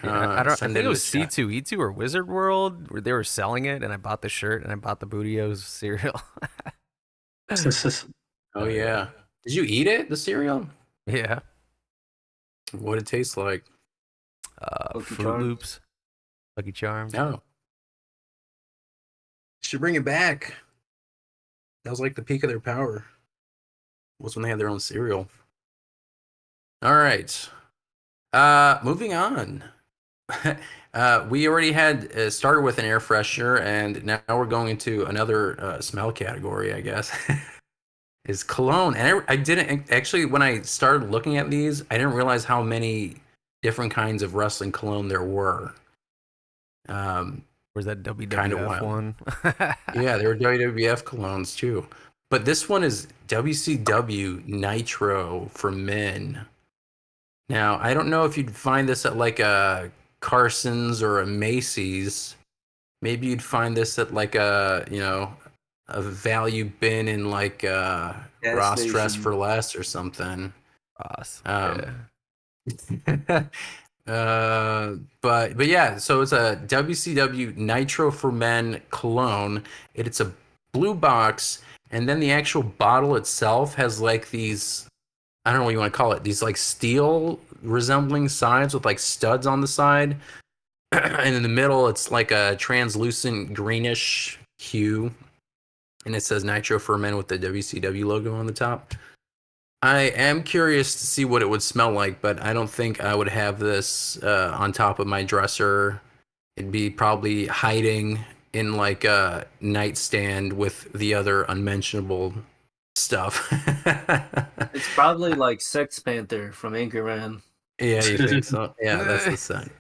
Yeah, I don't. I Send think it in was the chat. C2E2 or Wizard World where they were selling it, and I bought the shirt and I bought the Booty-O's cereal. Oh yeah. Did you eat it? The cereal? Yeah. What it tastes like? Lucky Fruit Charms. Loops, Lucky Charms. Oh. Should bring it back. That was like the peak of their power. Was when they had their own cereal. All right. Moving on. We already had started with an air freshener, and now we're going into another smell category, I guess. Is cologne. And I didn't actually, when I started looking at these, I didn't realize how many different kinds of wrestling cologne there were. Where's that Kinda WWF wild. one? Yeah, there were WWF colognes too. But this one is WCW Nitro for men. Now, I don't know if you'd find this at like a Carson's or a Macy's. Maybe you'd find this at like a value bin in like Gas Ross Dress station. for Less or something. Ross. Um, but yeah, so it's a WCW Nitro for Men cologne. It's a blue box, and then the actual bottle itself has like these, I don't know what you want to call it, these like steel resembling sides with like studs on the side. And in the middle, it's like a translucent greenish hue. And it says Nitro for Men with the WCW logo on the top. I am curious to see what it would smell like, but I don't think I would have this on top of my dresser. It'd be probably hiding in like a nightstand with the other unmentionable stuff. It's probably like Sex Panther from Anchorman. Yeah, you think so? Yeah, that's the scent.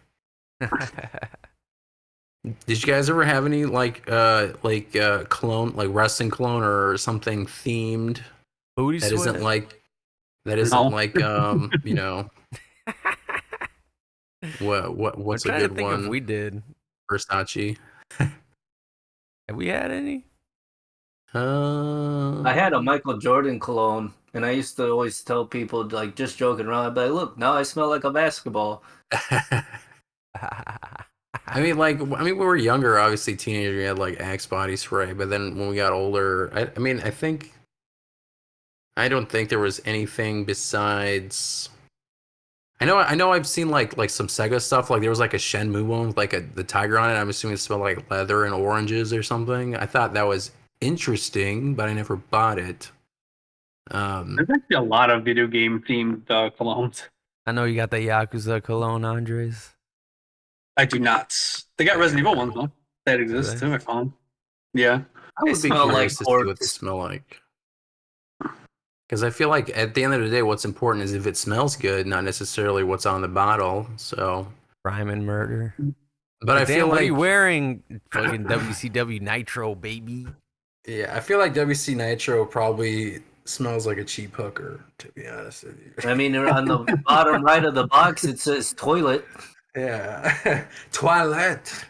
Did you guys ever have any cologne, like wrestling cologne or something themed Booty that isn't sweat. like No. you know, I'm what's a trying to good think if one? we did. Versace. Have we had any? I had a Um, Michael Jordan cologne, and I used to always tell people, like, just joking around, I'd be like, look, now I smell like a basketball. when we were younger, obviously teenager, we had like Axe body spray, but then when we got older, I don't think there was anything besides. I know I've seen like some Sega stuff. Like there was like a Shenmue one with like the tiger on it. I'm assuming it smelled like leather and oranges or something. I thought that was interesting, but I never bought it. Um, There's actually a lot of video game themed colognes. I know you got the Yakuza cologne, Andres. I do not. They got Resident Evil ones though. That Do exists they? too. I found. Yeah. I They would be smell like curious to see what they corpse. smell like. Because I feel like at the end of the day, what's important is if it smells good, not necessarily what's on the bottle. So, Crime and murder. but I Like, feel damn, what are like you wearing? Fucking WCW Nitro, baby. yeah, I feel like WC Nitro probably smells like a cheap hooker, to be honest with you. I mean, on the bottom right of the box, it says toilet. Yeah. Toilette.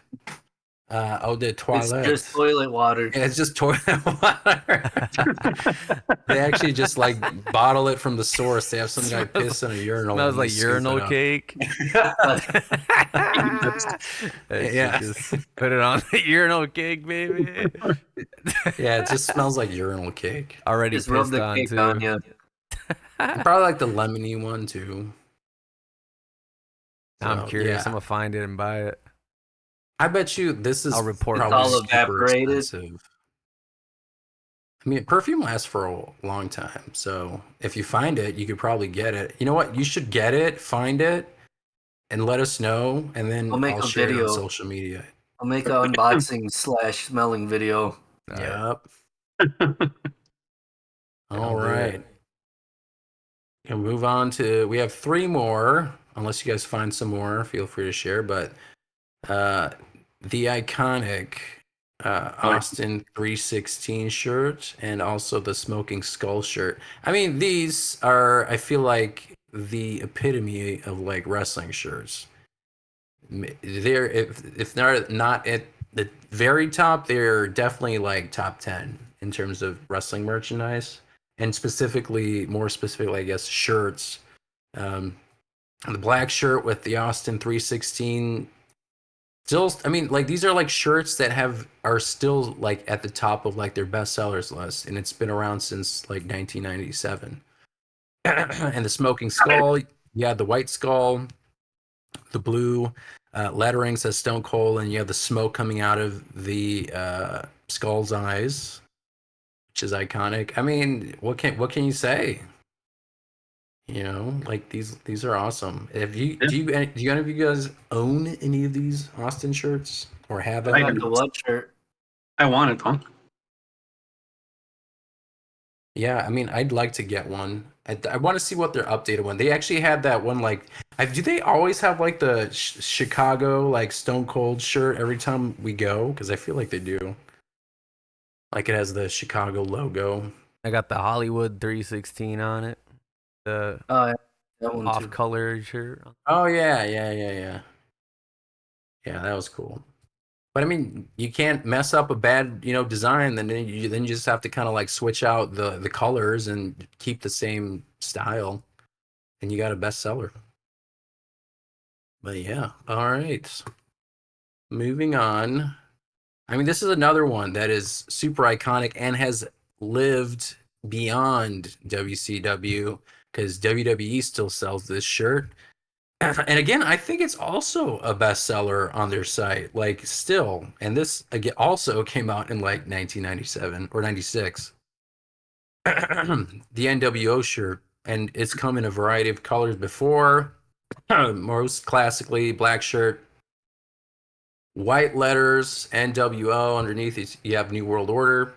The It's toilette. just toilet water. Yeah, it's just toilet water. They actually just like bottle it from the source. They have some guy piss in a urinal. Smells and like they scoop it urinal up. cake. Yeah. Just put it on the urinal cake, baby. Yeah, it just smells like urinal cake. Already Just rub pissed the on cake too. on you. And probably like the lemony one too. Now I'm So, curious. yeah. I'm gonna find it and buy it. I bet you this is I'll report probably It's all super evaporated. expensive. I mean, perfume lasts for a long time. So if you find it, you could probably get it. You know what? You should get it, find it, and let us know, and then I'll make I'll a share it on video. social media. I'll make an unboxing / smelling video. All Yep. I'll All do right. it. And move on to we have three more. Unless you guys find some more, feel free to share. But the iconic Austin 316 shirt and also the Smoking Skull shirt. I mean, these are I feel like the epitome of like wrestling shirts. They're if they're not at the very top, they're definitely like top 10 in terms of wrestling merchandise and more specifically, I guess, shirts. Um, the black shirt with the Austin 316 still, I mean, like these are like shirts that are still like at the top of like their best sellers list, and it's been around since like 1997. And the Smoking Skull, you had the white skull, the blue lettering says Stone Cold, and you have the smoke coming out of the skull's eyes, which is iconic. I mean, what can you say? You know, like these are awesome. Have you Yeah. do any of you guys own any of these Austin shirts or have I any? got the what shirt? I want it, huh? Yeah, I mean, I'd like to get one. I want to see what their updated one. They actually had that one like. Do they always have like the Chicago like Stone Cold shirt every time we go? Because I feel like they do. Like it has the Chicago logo. I got the Hollywood 316 on it. The Oh, yeah, that one too. off-color shirt. Oh yeah. Yeah, that was cool. But I mean, you can't mess up a bad, design. Then you just have to kind of like switch out the colors and keep the same style, and you got a bestseller. But yeah, all right. Moving on. I mean, this is another one that is super iconic and has lived beyond WCW because WWE still sells this shirt. And again, I think it's also a bestseller on their site, like still. And this again also came out in like 1997 or 96. The NWO shirt, and it's come in a variety of colors before. Most classically, black shirt, white letters, NWO underneath. You have New World Order.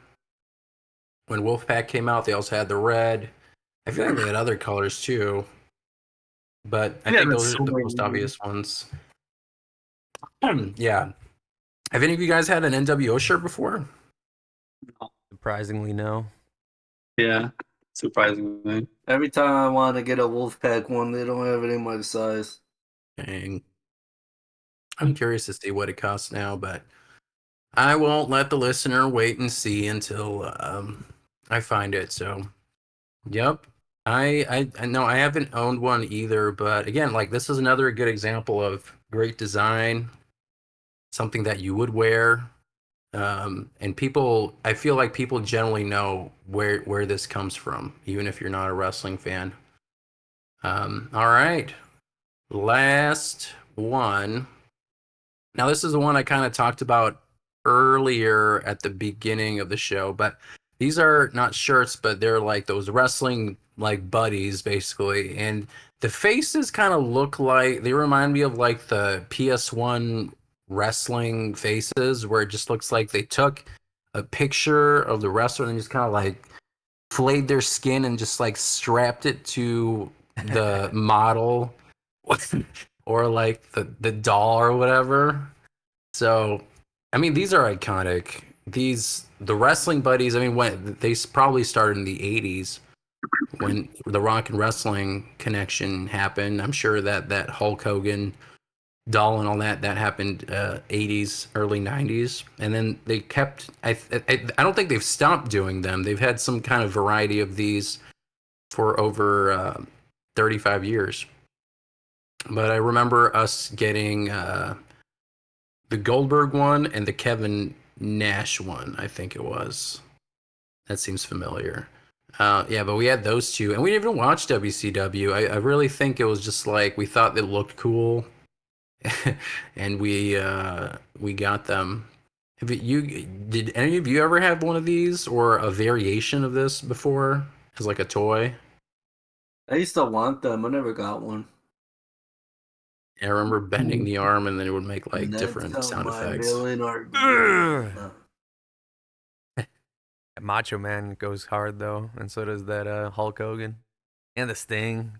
When Wolfpack came out, they also had the red. I feel like they had other colors too, but I Yeah, think that's those are so the most weird. obvious ones. Yeah. Have any of you guys had an NWO shirt before? Surprisingly, no. Yeah, surprisingly. Every time I want to get a Wolfpack one, they don't have it in my size. Dang. I'm curious to see what it costs now, but I won't let the listener wait and see until I find it. So, yep. I know I haven't owned one either, but again, like this is another good example of great design, something that you would wear. And people, I feel like people generally know where this comes from, even if you're not a wrestling fan. All right, last one. Now, this is the one I kind of talked about earlier at the beginning of the show, but these are not shirts, but they're like those wrestling like buddies, basically. And the faces kind of look like they remind me of like the PS1 wrestling faces, where it just looks like they took a picture of the wrestler and just kind of like flayed their skin and just like strapped it to the model or like the doll or whatever. So, I mean, these are iconic. The wrestling buddies. I mean, when they probably started in the '80s when the Rock and Wrestling connection happened. I'm sure that Hulk Hogan doll and all that happened '80s, early '90s, and then they kept. I don't think they've stopped doing them. They've had some kind of variety of these for over 35 years. But I remember us getting the Goldberg one and the Kevin Nash one, I think it was. That seems familiar. Yeah, but we had those two, and we didn't even watch WCW. I really think it was just like we thought they looked cool, and we got them. Did any of you ever have one of these or a variation of this before as like a toy? I used to want them. I never got one. I remember bending the arm and then it would make like That's different how sound my effects. villain are. Ugh. Macho Man goes hard though, and so does that Hulk Hogan and the Sting.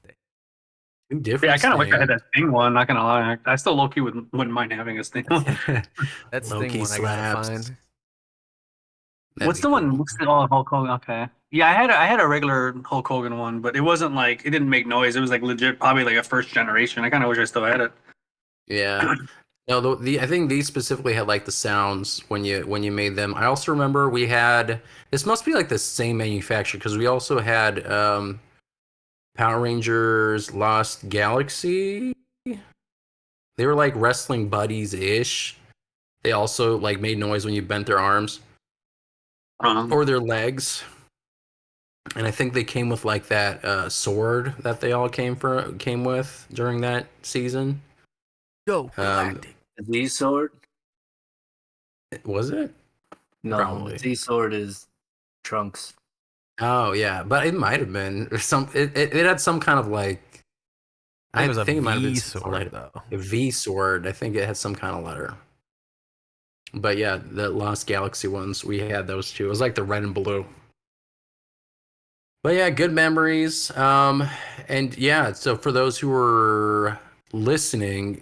Two different. Yeah, I kind of wish I had Sting. that Sting one. Not gonna lie, I still low key wouldn't mind having a Sting one. That Sting Low-key one I gotta slaps. find. That'd What's be the one? cool. What's the Hulk Hogan? Okay, yeah, I had a regular Hulk Hogan one, but it wasn't like it didn't make noise. It was like legit, probably like a first generation. I kind of wish I still had it. Yeah. No, I think these specifically had like the sounds when you made them. I also remember we had this must be like the same manufacturer because we also had Power Rangers Lost Galaxy. They were like wrestling buddies ish. They also like made noise when you bent their arms or their legs. And I think they came with like that sword that they all came with during that season. Go Galactic. The Z sword? Was it? No, Probably. the Z sword is Trunks. Oh yeah, but it might have been some. It had some kind of like. I think it was a think it might have been V some sword letter. though. A V sword. I think it had some kind of letter. But yeah, the Lost Galaxy ones we had those two. It was like the red and blue. But yeah, good memories. And yeah, so for those who were listening,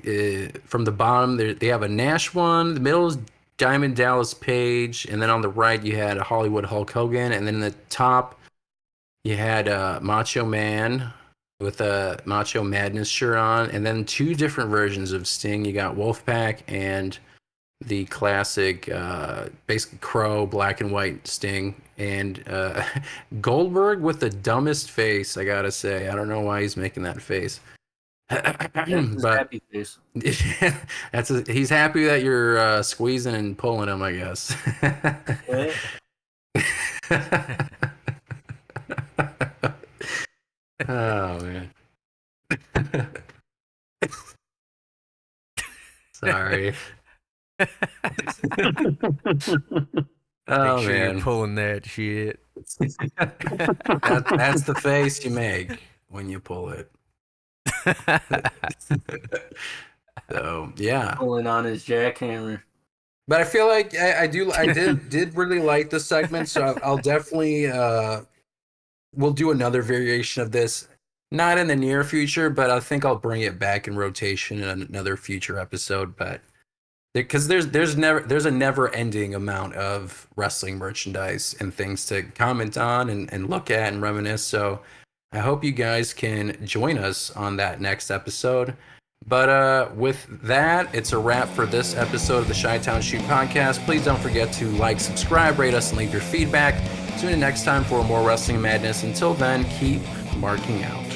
from the bottom, they have a Nash one. The middle is Diamond Dallas Page, and then on the right you had a Hollywood Hulk Hogan, and then in the top you had Macho Man with a Macho Madness shirt on, and then two different versions of Sting. You got Wolfpack and the classic, basically Crow, black and white Sting, and Goldberg with the dumbest face. I gotta say, I don't know why he's making that face, That's his but happy face. he's happy that you're squeezing and pulling him, I guess. Oh man. Sorry. Oh Make sure man. you're pulling that shit. That's the face you make when you pull it. So yeah. Pulling on his jackhammer. But I feel like I did really like this segment, so I'll definitely we'll do another variation of this. Not in the near future, but I think I'll bring it back in rotation in another future episode. But because there's a never ending amount of wrestling merchandise and things to comment on and look at and reminisce. So I hope you guys can join us on that next episode. But with that, it's a wrap for this episode of the Chi-Town Shoot Podcast. Please don't forget to like, subscribe, rate us, and leave your feedback. Tune in next time for more wrestling madness. Until then, keep marking out.